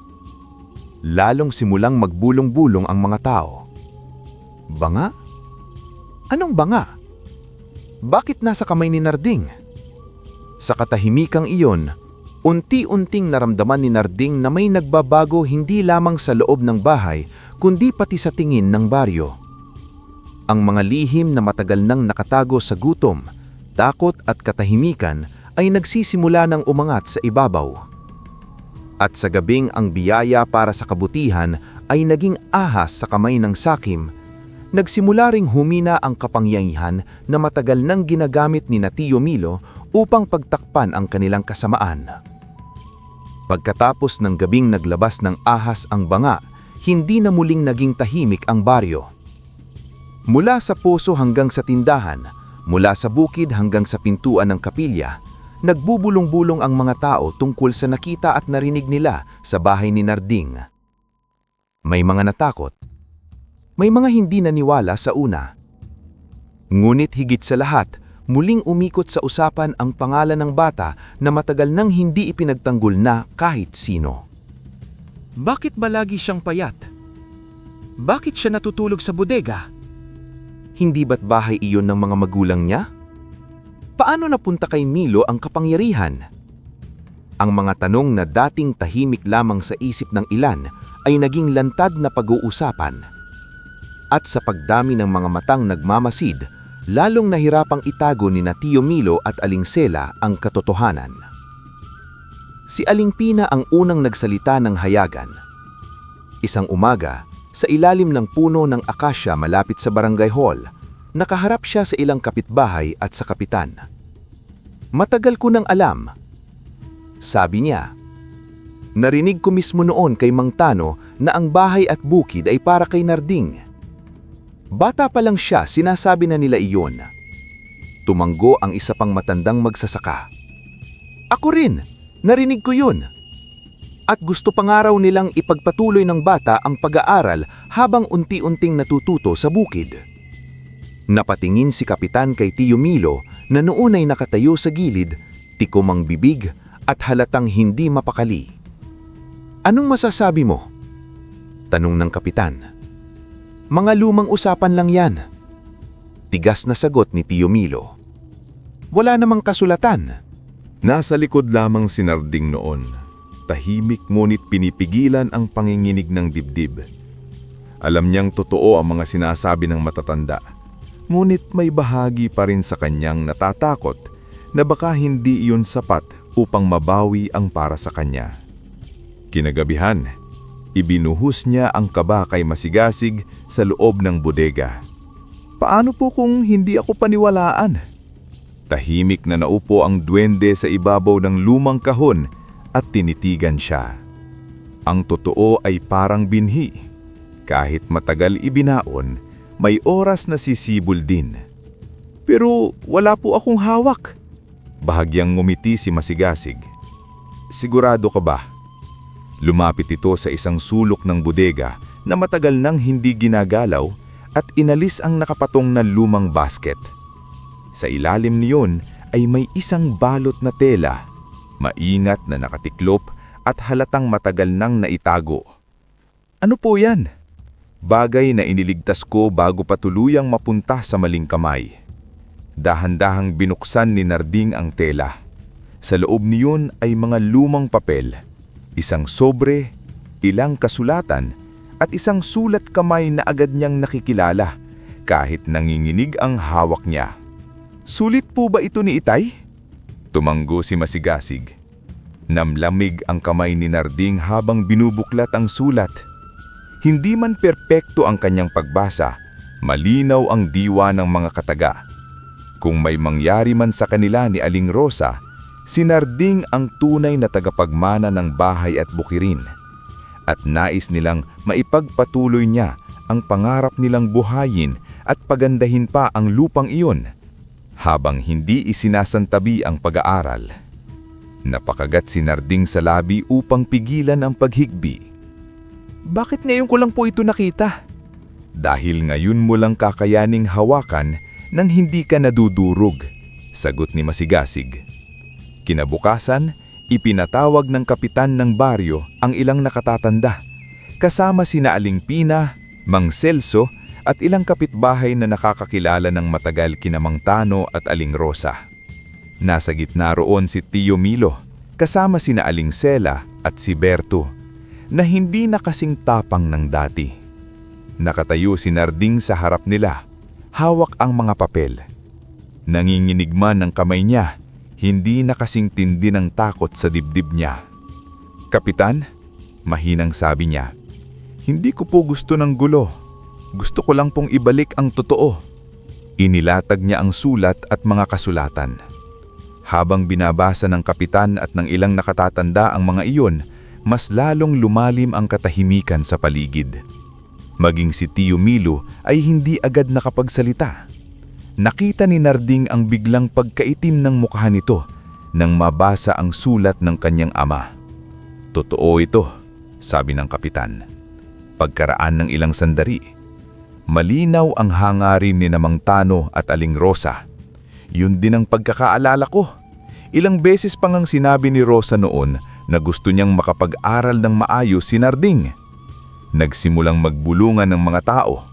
A: Lalong simulang magbulong-bulong ang mga tao. Banga? Anong banga? Bakit nasa kamay ni Narding? Sa katahimikang iyon, unti-unting naramdaman ni Narding na may nagbabago hindi lamang sa loob ng bahay, kundi pati sa tingin ng baryo. Ang mga lihim na matagal nang nakatago sa gutom, takot at katahimikan ay nagsisimula ng umangat sa ibabaw. At sa gabing ang biyaya para sa kabutihan ay naging ahas sa kamay ng sakim, nagsimula ring humina ang kapangyarihan na matagal nang ginagamit ni Tio Milo upang pagtakpan ang kanilang kasamaan. Pagkatapos ng gabing naglabas ng ahas ang banga, hindi na muling naging tahimik ang baryo. Mula sa puso hanggang sa tindahan, mula sa bukid hanggang sa pintuan ng kapilya, nagbubulong-bulong ang mga tao tungkol sa nakita at narinig nila sa bahay ni Narding. May mga natakot. May mga hindi naniwala sa una. Ngunit higit sa lahat, muling umikot sa usapan ang pangalan ng bata na matagal nang hindi ipinagtanggol na kahit sino. Bakit ba lagi siyang payat? Bakit siya natutulog sa bodega? Hindi ba't bahay iyon ng mga magulang niya? Paano napunta kay Milo ang kapangyarihan? Ang mga tanong na dating tahimik lamang sa isip ng ilan ay naging lantad na pag-uusapan. At sa pagdami ng mga matang nagmamasid, lalong nahirapang itago ni Tio Milo at Aling Sela ang katotohanan. Si Aling Pina ang unang nagsalita ng hayagan. Isang umaga, sa ilalim ng puno ng akasya malapit sa barangay hall, nakaharap siya sa ilang kapitbahay at sa kapitan. Matagal ko nang alam. Sabi niya, narinig ko mismo noon kay Mang Tano na ang bahay at bukid ay para kay Narding.
D: Bata pa lang siya, sinasabi na nila iyon. Tumanggo ang isa pang matandang magsasaka. Ako rin, narinig ko yun. At gusto pa nga raw nilang ipagpatuloy ng bata ang pag-aaral habang unti-unting natututo sa bukid. Napatingin si Kapitan kay Tio Milo na noon ay nakatayo sa gilid, tikom ang bibig at halatang hindi mapakali. Anong masasabi mo? Tanong ng Kapitan. Mga lumang usapan lang yan. Tigas na sagot ni Tio Milo. Wala namang kasulatan.
B: Nasa likod lamang si Narding noon. Tahimik ngunit pinipigilan ang panginginig ng dibdib. Alam niyang totoo ang mga sinasabi ng matatanda. Ngunit may bahagi pa rin sa kanyang natatakot na baka hindi iyon sapat upang mabawi ang para sa kanya. Kinagabihan, ibinuhos niya ang kaba kay Masigasig sa loob ng bodega. Paano po kung hindi ako paniwalaan? Tahimik na naupo ang duwende sa ibabaw ng lumang kahon at tinitigan siya. Ang totoo ay parang binhi. Kahit matagal ibinaon, may oras na sisibol din. Pero wala po akong hawak. Bahagyang ngumiti si Masigasig. Sigurado ka ba? Lumapit ito sa isang sulok ng bodega na matagal nang hindi ginagalaw at inalis ang nakapatong na lumang basket. Sa ilalim niyon ay may isang balot na tela, maingat na nakatiklop at halatang matagal nang naitago. Ano po yan? Bagay na iniligtas ko bago pa tuluyang mapunta sa maling kamay. Dahan-dahang binuksan ni Narding ang tela. Sa loob niyon ay mga lumang papel, isang sobre, ilang kasulatan at isang sulat kamay na agad niyang nakikilala kahit nanginginig ang hawak niya. Sulit po ba ito ni Itay? Tumanggo si Masigasig. Namlamig ang kamay ni Narding habang binubuklat ang sulat. Hindi man perpekto ang kanyang pagbasa, malinaw ang diwa ng mga kataga. Kung may mangyari man sa kanila ni Aling Rosa, si Narding ang tunay na tagapagmana ng bahay at bukirin. At nais nilang maipagpatuloy niya ang pangarap nilang buhayin at pagandahin pa ang lupang iyon, habang hindi isinasantabi ang pag-aaral. Napakagat si Narding sa labi upang pigilan ang paghigbi. Bakit ngayon ko lang po ito nakita? Dahil ngayon mo lang kakayaning hawakan nang hindi ka nadudurog, sagot ni Masigasig. Kinabukasan, ipinatawag ng kapitan ng baryo ang ilang nakatatanda, kasama sina Aling Pina, Mang Celso at ilang kapitbahay na nakakakilala ng matagal kina Mang Tano at Aling Rosa. Nasa gitna roon si Tio Milo, kasama sina Aling Sela at si Berto, na hindi na kasing tapang ng dati. Nakatayo si Narding sa harap nila, hawak ang mga papel. Nanginginig man ang kamay niya, hindi na kasing tindi ng takot sa dibdib niya. Kapitan, mahinang sabi niya, hindi ko po gusto ng gulo. Gusto ko lang pong ibalik ang totoo. Inilatag niya ang sulat at mga kasulatan. Habang binabasa ng kapitan at ng ilang nakatatanda ang mga iyon, mas lalong lumalim ang katahimikan sa paligid. Maging si Tio Milo ay hindi agad nakapagsalita. Nakita ni Narding ang biglang pagkaitim ng mukha nito nang mabasa ang sulat ng kanyang ama. Totoo ito, sabi ng kapitan. Pagkaraan ng ilang sandali, malinaw ang hangarin ni Mang Tano at Aling Rosa. Yun din ang pagkakaalala ko. Ilang beses pang ang sinabi ni Rosa noon na gusto niyang makapag-aral ng maayos si Narding. Nagsimulang magbulungan ng mga tao.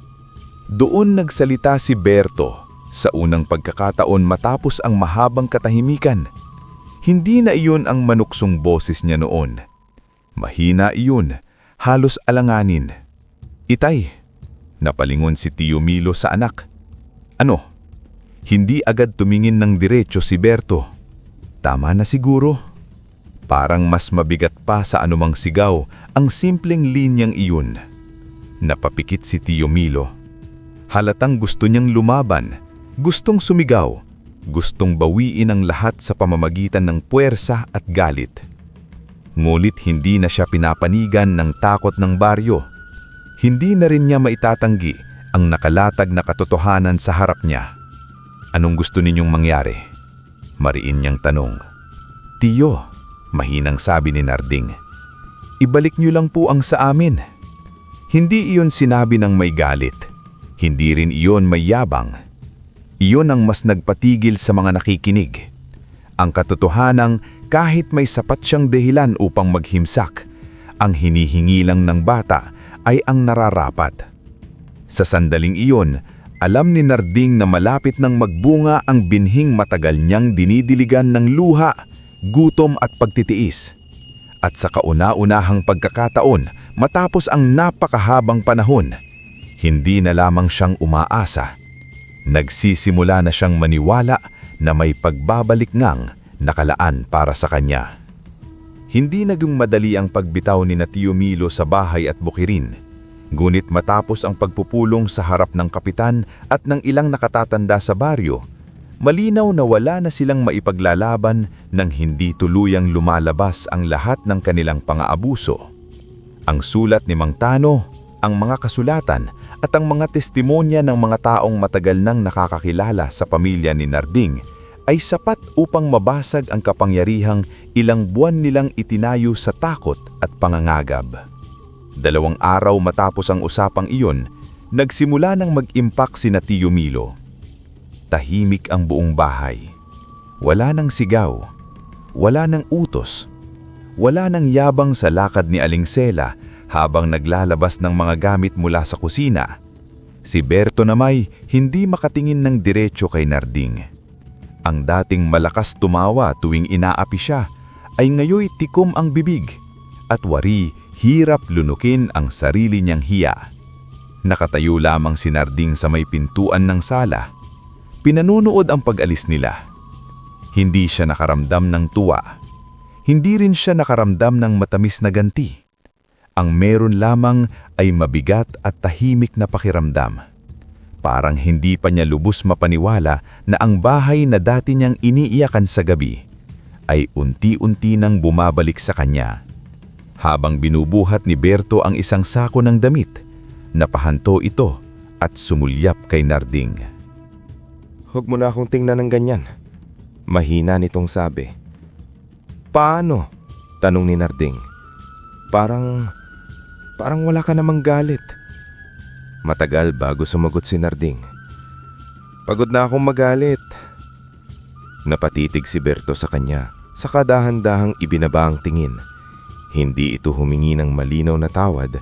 B: Doon nagsalita si Berto sa unang pagkakataon matapos ang mahabang katahimikan. Hindi na iyon ang manuksong boses niya noon. Mahina iyon, halos alanganin. Itay, napalingon si Tio Milo sa anak. Ano? Hindi agad tumingin ng diretso si Berto. Tama na siguro. Parang mas mabigat pa sa anumang sigaw ang simpleng linyang iyon. Napapikit si Tio Milo. Halatang gusto niyang lumaban, gustong sumigaw, gustong bawiin ang lahat sa pamamagitan ng puwersa at galit. Ngulit hindi na siya pinapanigan ng takot ng baryo. Hindi na rin niya maitatanggi
C: ang nakalatag na katotohanan sa harap niya. "Anong gusto ninyong mangyari?" Mariin niyang tanong. "Tiyo," mahinang sabi ni Narding, "ibalik niyo lang po ang sa amin." Hindi iyon sinabi ng may galit. Hindi rin iyon may yabang. Iyon ang mas nagpatigil sa mga nakikinig. Ang katotohanang kahit may sapat siyang dahilan upang maghimsak, ang hinihingi lang ng bata ay ang nararapat. Sa sandaling iyon, alam ni Narding na malapit nang magbunga ang binhing matagal niyang dinidiligan ng luha, gutom at pagtitiis. At sa kauna-unahang pagkakataon, matapos ang napakahabang panahon, hindi na lamang siyang umaasa. Nagsisimula na siyang maniwala na may pagbabalik ngang nakalaan para sa kanya. Hindi naging madali ang pagbitaw ni Tio Milo sa bahay at bukirin. Ngunit matapos ang pagpupulong sa harap ng kapitan at ng ilang nakatatanda sa baryo, malinaw na wala na silang maipaglalaban nang hindi tuluyang lumalabas ang lahat ng kanilang pang-aabuso. Ang sulat ni Mang Tano, ang mga kasulatan at ang mga testimonya ng mga taong matagal nang nakakakilala sa pamilya ni Narding ay sapat upang mabasag ang kapangyarihang ilang buwan nilang itinayo sa takot at pangangagab. 2 araw matapos ang usapang iyon, nagsimula nang mag-impact si Tio Milo. Tahimik ang buong bahay. Wala nang sigaw, wala nang utos, wala nang yabang sa lakad ni Aling Sela habang naglalabas ng mga gamit mula sa kusina. Si Berto namay hindi makatingin ng diretso kay Narding. Ang dating malakas tumawa tuwing inaapi siya ay ngayoy tikom ang bibig at wari hirap lunukin ang sarili niyang hiya. Nakatayo lamang si Narding sa may pintuan ng sala. Pinanunood ang pag-alis nila. Hindi siya nakaramdam ng tuwa. Hindi rin siya nakaramdam ng matamis na ganti. Ang meron lamang ay mabigat at tahimik na pakiramdam. Parang hindi pa niya lubos mapaniwala na ang bahay na dati niyang iniiyakan sa gabi ay unti-unti nang bumabalik sa kanya. Habang binubuhat ni Berto ang isang sako ng damit, napahanto ito at sumulyap kay Narding.
E: "Huwag mo na akong tingnan ng ganyan." Mahina nitong sabi. "Paano?" tanong ni Narding. Parang wala ka namang galit." Matagal bago sumagot si Narding. "Pagod na akong magalit." Napatitig si Berto sa kanya, saka dahan-dahang ibinaba ang tingin. Hindi ito humingi ng malinaw na tawad,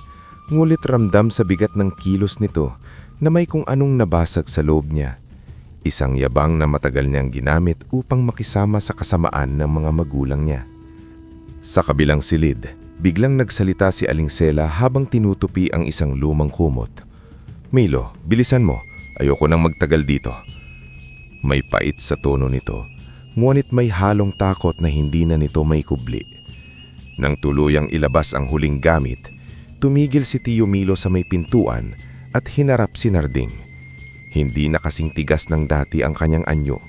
E: ngulit ramdam sa bigat ng kilos nito na may kung anong nabasag sa loob niya. Isang yabang na matagal niyang ginamit upang makisama sa kasamaan ng mga magulang niya. Sa kabilang silid, biglang nagsalita si Aling Sela habang tinutupi ang isang lumang kumot. "Milo, bilisan mo. Ayoko nang magtagal dito." May pait sa tono nito, ngunit may halong takot na hindi na nito may kubli. Nang tuluyang ilabas ang huling gamit, tumigil si Tio Milo sa may pintuan at hinarap si Narding. Hindi na kasing tigas ng dati ang kanyang anyo.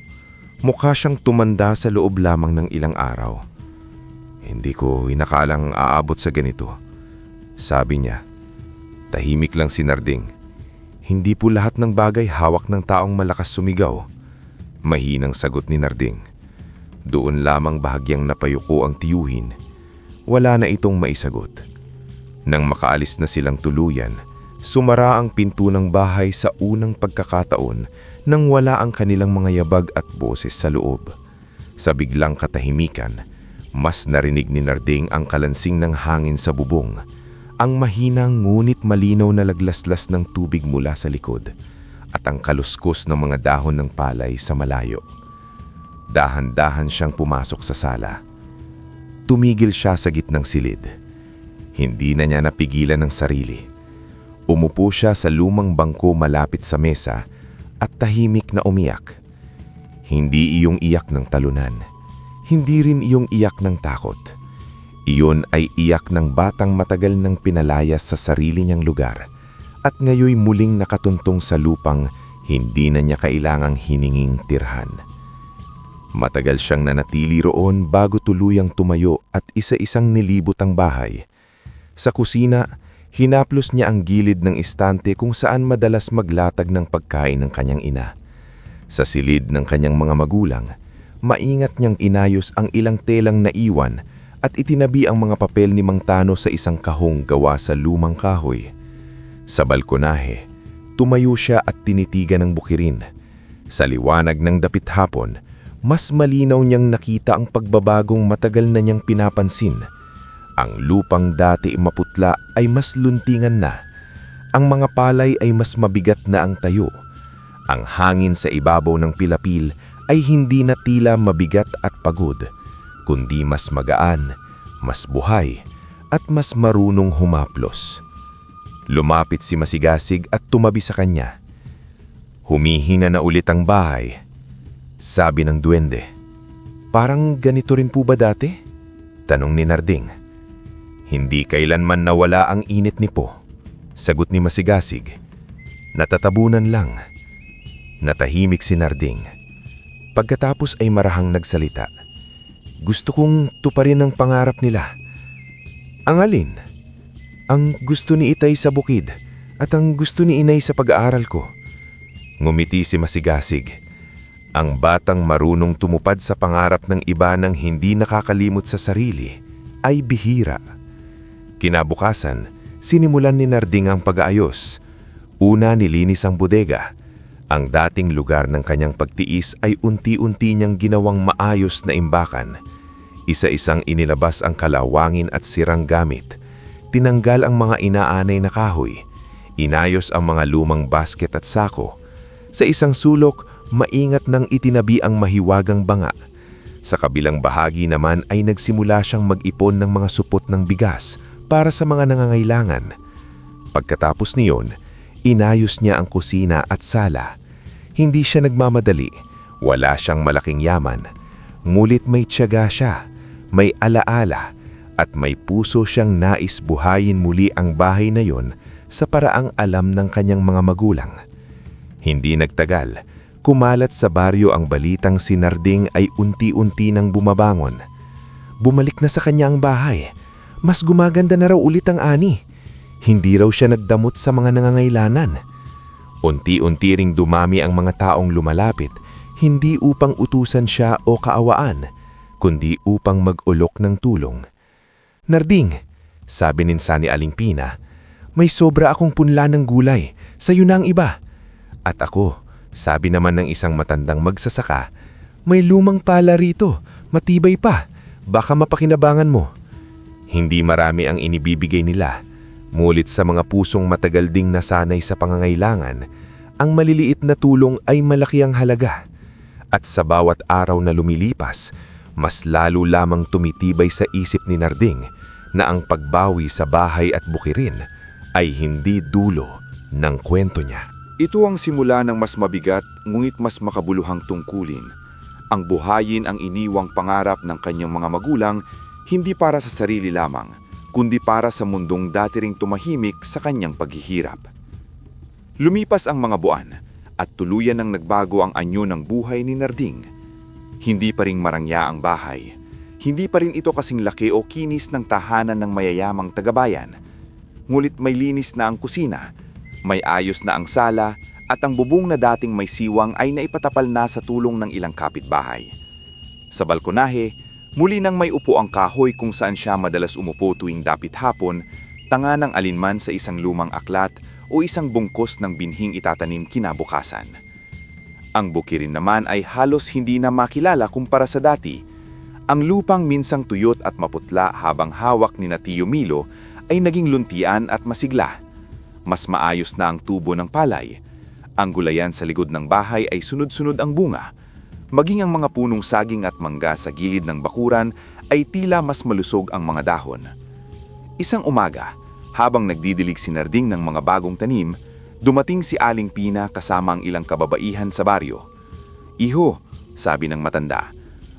E: Mukha siyang tumanda sa loob lamang ng ilang araw. "Hindi ko inakalang aabot sa ganito," sabi niya. Tahimik lang si Narding. Hindi po lahat ng bagay hawak ng taong malakas sumigaw. Mahinang sagot ni Narding. Doon lamang bahagyang napayuko ang tiyuhin. Wala na itong maisagot. Nang makaalis na silang tuluyan, sumara ang pinto ng bahay sa unang pagkakataon nang wala ang kanilang mga yabag at boses sa loob. Sa biglang katahimikan, mas narinig ni Narding ang kalansing ng hangin sa bubong, ang mahinang ngunit malinaw na laglaslas ng tubig mula sa likod, at ang kaluskos ng mga dahon ng palay sa malayo. Dahan-dahan siyang pumasok sa sala. Tumigil siya sa gitnang silid. Hindi na niya napigilan ang sarili. Umupo siya sa lumang bangko malapit sa mesa at tahimik na umiyak. Hindi iyong iyak ng talunan. Hindi rin iyong iyak ng takot. Iyon ay iyak ng batang matagal nang pinalayas sa sarili niyang lugar at ngayoy muling nakatuntong sa lupang hindi na niya kailangang hininging tirhan. Matagal siyang nanatili roon bago tuluyang tumayo at isa-isang nilibot ang bahay. Sa kusina, Hinaplos niya ang gilid ng istante kung saan madalas maglatag ng pagkain ng kanyang ina. Sa silid ng kanyang mga magulang, maingat niyang inayos ang ilang telang naiwan at itinabi ang mga papel ni Mang Tano sa isang kahong gawa sa lumang kahoy. Sa balkonahe, tumayo siya at tinitigan ng bukirin. Sa liwanag ng dapit hapon, mas malinaw niyang nakita ang pagbabagong matagal na niyang pinapansin. Ang lupang dati maputla ay mas luntingan na. Ang mga palay ay mas mabigat na ang tayo. Ang hangin sa ibabaw ng pilapil ay hindi na tila mabigat at pagod, kundi mas magaan, mas buhay, at mas marunong humaplos. Lumapit si Masigasig at tumabi sa kanya. Humihinga na ulit ang bahay. Sabi ng duwende. Parang ganito rin po ba dati? Tanong ni Narding. Hindi kailanman nawala ang init ni Po. Sagot ni Masigasig. Natatabunan lang. Natahimik si Narding. Pagkatapos ay marahang nagsalita. Gusto kong tuparin ang pangarap nila. Ang alin? Ang gusto ni Itay sa bukid at ang gusto ni Inay sa pag-aaral ko. Ngumiti si Masigasig. Ang batang marunong tumupad sa pangarap ng iba nang hindi nakakalimot sa sarili ay bihira. Kinabukasan, sinimulan ni Narding ang pag-aayos. Una nilinis ang bodega. Ang dating lugar ng kanyang pagtiis ay unti-unti niyang ginawang maayos na imbakan. Isa-isang inilabas ang kalawangin at sirang gamit. Tinanggal ang mga inaanay na kahoy. Inayos ang mga lumang basket at sako. Sa isang sulok, maingat nang itinabi ang mahiwagang banga. Sa kabilang bahagi naman ay nagsimula siyang mag-ipon ng mga supot ng bigas para sa mga nangangailangan. Pagkatapos niyon, inayos niya ang kusina at sala. Hindi siya nagmamadali, wala siyang malaking yaman. Ngunit may tiyaga siya, may alaala, at may puso siyang nais buhayin muli ang bahay na yon sa paraang alam ng kanyang mga magulang. Hindi nagtagal, kumalat sa baryo ang balitang si Narding ay unti-unti nang bumabangon. Bumalik na sa kanya ang bahay. Mas gumaganda na raw ulit ang ani. Hindi raw siya nagdamot sa mga nangangailanan. Unti-unti ring dumami ang mga taong lumalapit, hindi upang utusan siya o kaawaan, kundi upang mag-ulok ng tulong. Narding, sabi ninsan ni Aling Pina, may sobra akong punla ng gulay, sayo na ang iba. At ako, sabi naman ng isang matandang magsasaka, may lumang pala rito, matibay pa, baka mapakinabangan mo. Hindi marami ang inibibigay nila, ngunit sa mga pusong matagal ding nasanay sa pangangailangan, ang maliliit na tulong ay malaki ang halaga. At sa bawat araw na lumilipas, mas lalo lamang tumitibay sa isip ni Narding na ang pagbawi sa bahay at bukirin ay hindi dulo ng kwento niya.
B: Ito ang simula ng mas mabigat ngunit mas makabuluhang tungkulin. Ang buhayin ang iniwang pangarap ng kanyang mga magulang hindi para sa sarili lamang, kundi para sa mundong dati ring tumahimik sa kanyang paghihirap. Lumipas ang mga buwan at tuluyan nang nagbago ang anyo ng buhay ni Narding. Hindi pa ring marangya ang bahay. Hindi pa rin ito kasing laki o kinis ng tahanan ng mayayamang tagabayan. Ngulit may linis na ang kusina, may ayos na ang sala, at ang bubong na dating may siwang ay naipatapal na sa tulong ng ilang kapitbahay. Sa balkonahe, muli nang may upo ang kahoy kung saan siya madalas umupo tuwing dapit hapon, tanga ng alinman sa isang lumang aklat o isang bungkos ng binhing itatanim kinabukasan. Ang bukirin naman ay halos hindi na makilala kumpara sa dati. Ang lupang minsang tuyot at maputla habang hawak ni Tio Milo ay naging luntian at masigla. Mas maayos na ang tubo ng palay. Ang gulayan sa likod ng bahay ay sunod-sunod ang bunga. Maging ang mga punong saging at mangga sa gilid ng bakuran ay tila mas malusog ang mga dahon. Isang umaga, habang nagdidilig si Narding ng mga bagong tanim, dumating si Aling Pina kasama ang ilang kababaihan sa baryo. "Iho," sabi ng matanda,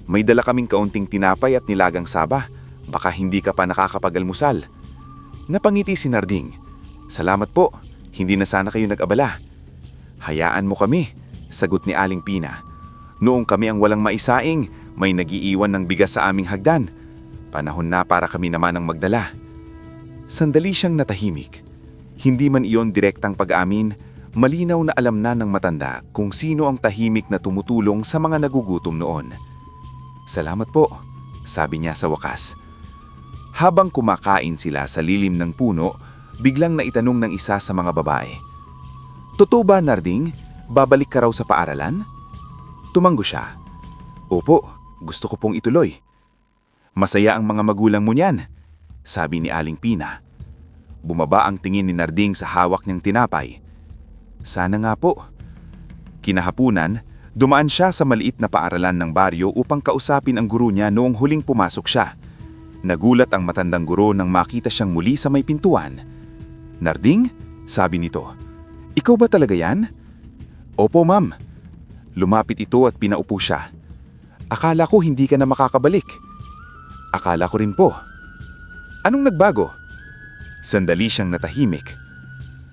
B: "may dala kaming kaunting tinapay at nilagang saba. Baka hindi ka pa nakakapag-almusal." Napangiti si Narding. "Salamat po, hindi na sana kayo nag-abala." "Hayaan mo kami," sagot ni Aling Pina. "Noong kami ang walang maisaing, may nagiiwan ng bigas sa aming hagdan. Panahon na para kami naman ang magdala." Sandali siyang natahimik. Hindi man iyon direktang pag-amin, malinaw na alam na ng matanda kung sino ang tahimik na tumutulong sa mga nagugutom noon. "Salamat po," sabi niya sa wakas. Habang kumakain sila sa lilim ng puno, biglang naitanong ng isa sa mga babae, "Totoo ba, Narding? Babalik ka raw sa paaralan?" Tumanggo siya. "Opo, gusto ko pong ituloy." "Masaya ang mga magulang mo niyan," sabi ni Aling Pina. Bumaba ang tingin ni Narding sa hawak niyang tinapay. "Sana nga po." Kinahapunan, dumaan siya sa maliit na paaralan ng baryo upang kausapin ang guro niya noong huling pumasok siya. Nagulat ang matandang guro nang makita siyang muli sa may pintuan. "Narding?" sabi nito. "Ikaw ba talaga yan?" "Opo, ma'am." Lumapit ito at pinaupo siya. "Akala ko hindi ka na makakabalik." "Akala ko rin po." "Anong nagbago?" Sandali siyang natahimik.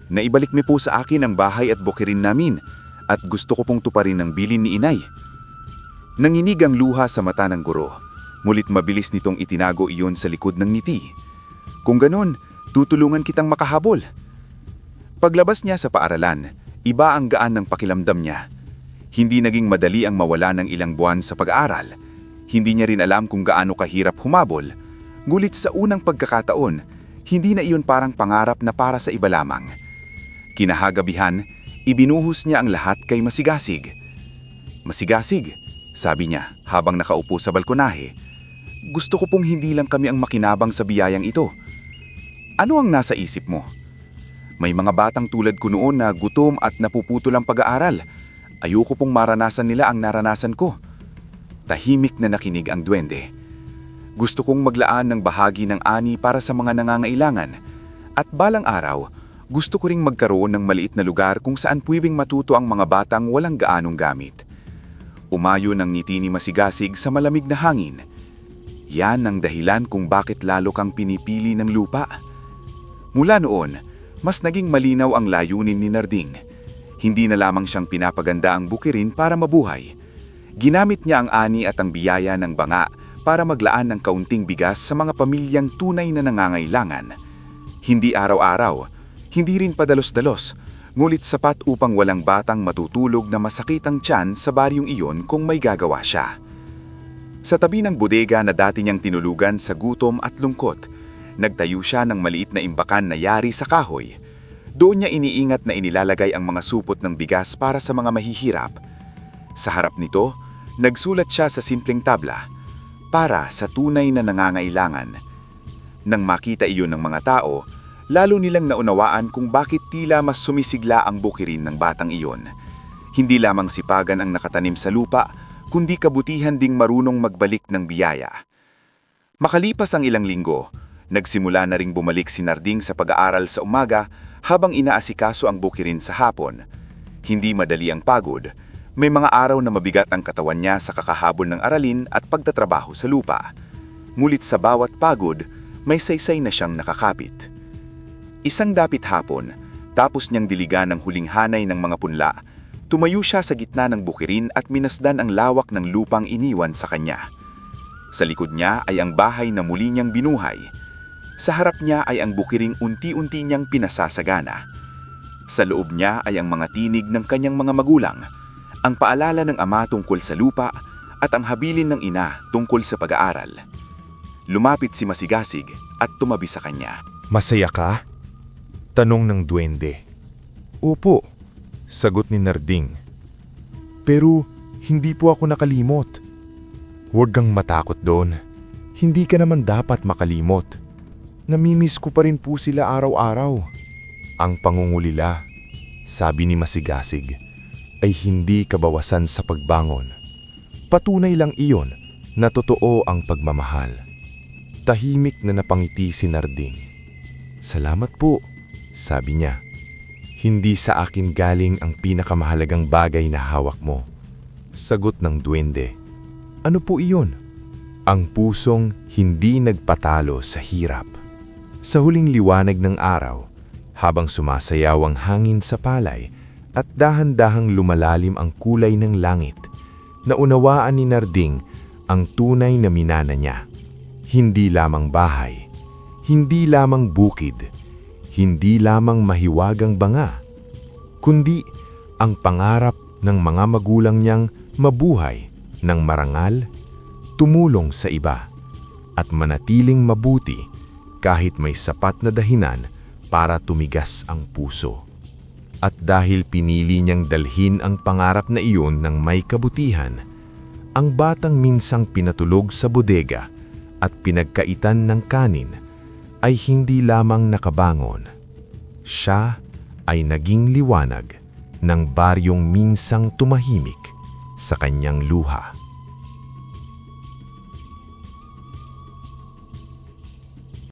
B: "Naibalik niyo po sa akin ang bahay at bukirin namin at gusto ko pong tuparin ang bilin ni inay." Nanginig ang luha sa mata ng guro. Mulit mabilis nitong itinago iyon sa likod ng ngiti. "Kung ganon, tutulungan kitang makahabol." Paglabas niya sa paaralan, iba ang gaan ng pakiramdam niya. Hindi naging madali ang mawala ng ilang buwan sa pag-aaral. Hindi niya rin alam kung gaano kahirap humabol. Ngulit sa unang pagkakataon, hindi na iyon parang pangarap na para sa iba lamang. Kinahagabihan, ibinuhos niya ang lahat kay Masigasig. "Masigasig," sabi niya habang nakaupo sa balkonahe, "gusto ko pong hindi lang kami ang makinabang sa biyayang ito. Ano ang nasa isip mo? May mga batang tulad ko noon na gutom at napuputol ang pag-aaral. Ayoko pong maranasan nila ang naranasan ko." Tahimik na nakinig ang duwende. "Gusto kong maglaan ng bahagi ng ani para sa mga nangangailangan. At balang araw, gusto ko ring magkaroon ng maliit na lugar kung saan pwedeng matuto ang mga batang walang gaanong gamit." Umayo ng ngiti ni Masigasig sa malamig na hangin. "Yan ang dahilan kung bakit lalo kang pinipili ng lupa." Mula noon, mas naging malinaw ang layunin ni Narding. Hindi na lamang siyang pinapaganda ang bukirin para mabuhay. Ginamit niya ang ani at ang biyaya ng banga para maglaan ng kaunting bigas sa mga pamilyang tunay na nangangailangan. Hindi araw-araw, hindi rin padalos-dalos, ngulit sapat upang walang batang matutulog na masakit ang tiyan sa baryong iyon kung may gagawa siya. Sa tabi ng bodega na dati niyang tinulugan sa gutom at lungkot, nagtayo siya ng maliit na imbakan na yari sa kahoy. Doon niya iniingat na inilalagay ang mga supot ng bigas para sa mga mahihirap. Sa harap nito, nagsulat siya sa simpleng tabla, "Para sa tunay na nangangailangan." Nang makita iyon ng mga tao, lalo nilang naunawaan kung bakit tila mas sumisigla ang bukirin ng batang iyon. Hindi lamang sipagan ang nakatanim sa lupa, kundi kabutihan ding marunong magbalik ng biyaya. Makalipas ang ilang linggo, nagsimula na ring bumalik si Narding sa pag-aaral sa umaga habang inaasikaso ang bukirin sa hapon. Hindi madali ang pagod. May mga araw na mabigat ang katawan niya sa kakahabol ng aralin at pagtatrabaho sa lupa. Ngulit sa bawat pagod, may saysay na siyang nakakapit. Isang dapit hapon, tapos niyang diligan ang huling hanay ng mga punla, tumayo siya sa gitna ng bukirin at minasdan ang lawak ng lupang iniwan sa kanya. Sa likod niya ay ang bahay na muli niyang binuhay. Sa harap niya ay ang bukiring unti-unti niyang pinasasagana. Sa loob niya ay ang mga tinig ng kanyang mga magulang, ang paalala ng ama tungkol sa lupa at ang habilin ng ina tungkol sa pag-aaral. Lumapit si Masigasig at tumabi sa kanya.
E: "Masaya ka?" tanong ng duwende. "Opo," sagot ni Narding. "Pero hindi po ako nakalimot." "Huwag kang matakot doon. Hindi ka naman dapat makalimot. Namimiss ko pa rin po sila araw-araw." Ang pangungulila, sabi ni Masigasig, ay hindi kabawasan sa pagbangon. Patunay lang iyon na totoo ang pagmamahal. Tahimik na napangiti si Narding. "Salamat po," sabi niya. "Hindi sa akin galing ang pinakamahalagang bagay na hawak mo." Sagot ng duwende. "Ano po iyon?" "Ang pusong hindi nagpatalo sa hirap." Sa huling liwanag ng araw, habang sumasayaw ang hangin sa palay at dahan-dahang lumalalim ang kulay ng langit, naunawaan ni Narding ang tunay na minana niya. Hindi lamang bahay, hindi lamang bukid,
C: hindi lamang mahiwagang banga, kundi ang pangarap ng mga magulang niyang mabuhay ng marangal, tumulong sa iba, at manatiling mabuti kahit may sapat na dahilan para tumigas ang puso. At dahil pinili niyang dalhin ang pangarap na iyon ng may kabutihan, ang batang minsang pinatulog sa bodega at pinagkaitan ng kanin ay hindi lamang nakabangon. Siya ay naging liwanag ng baryong minsang tumahimik sa kanyang luha.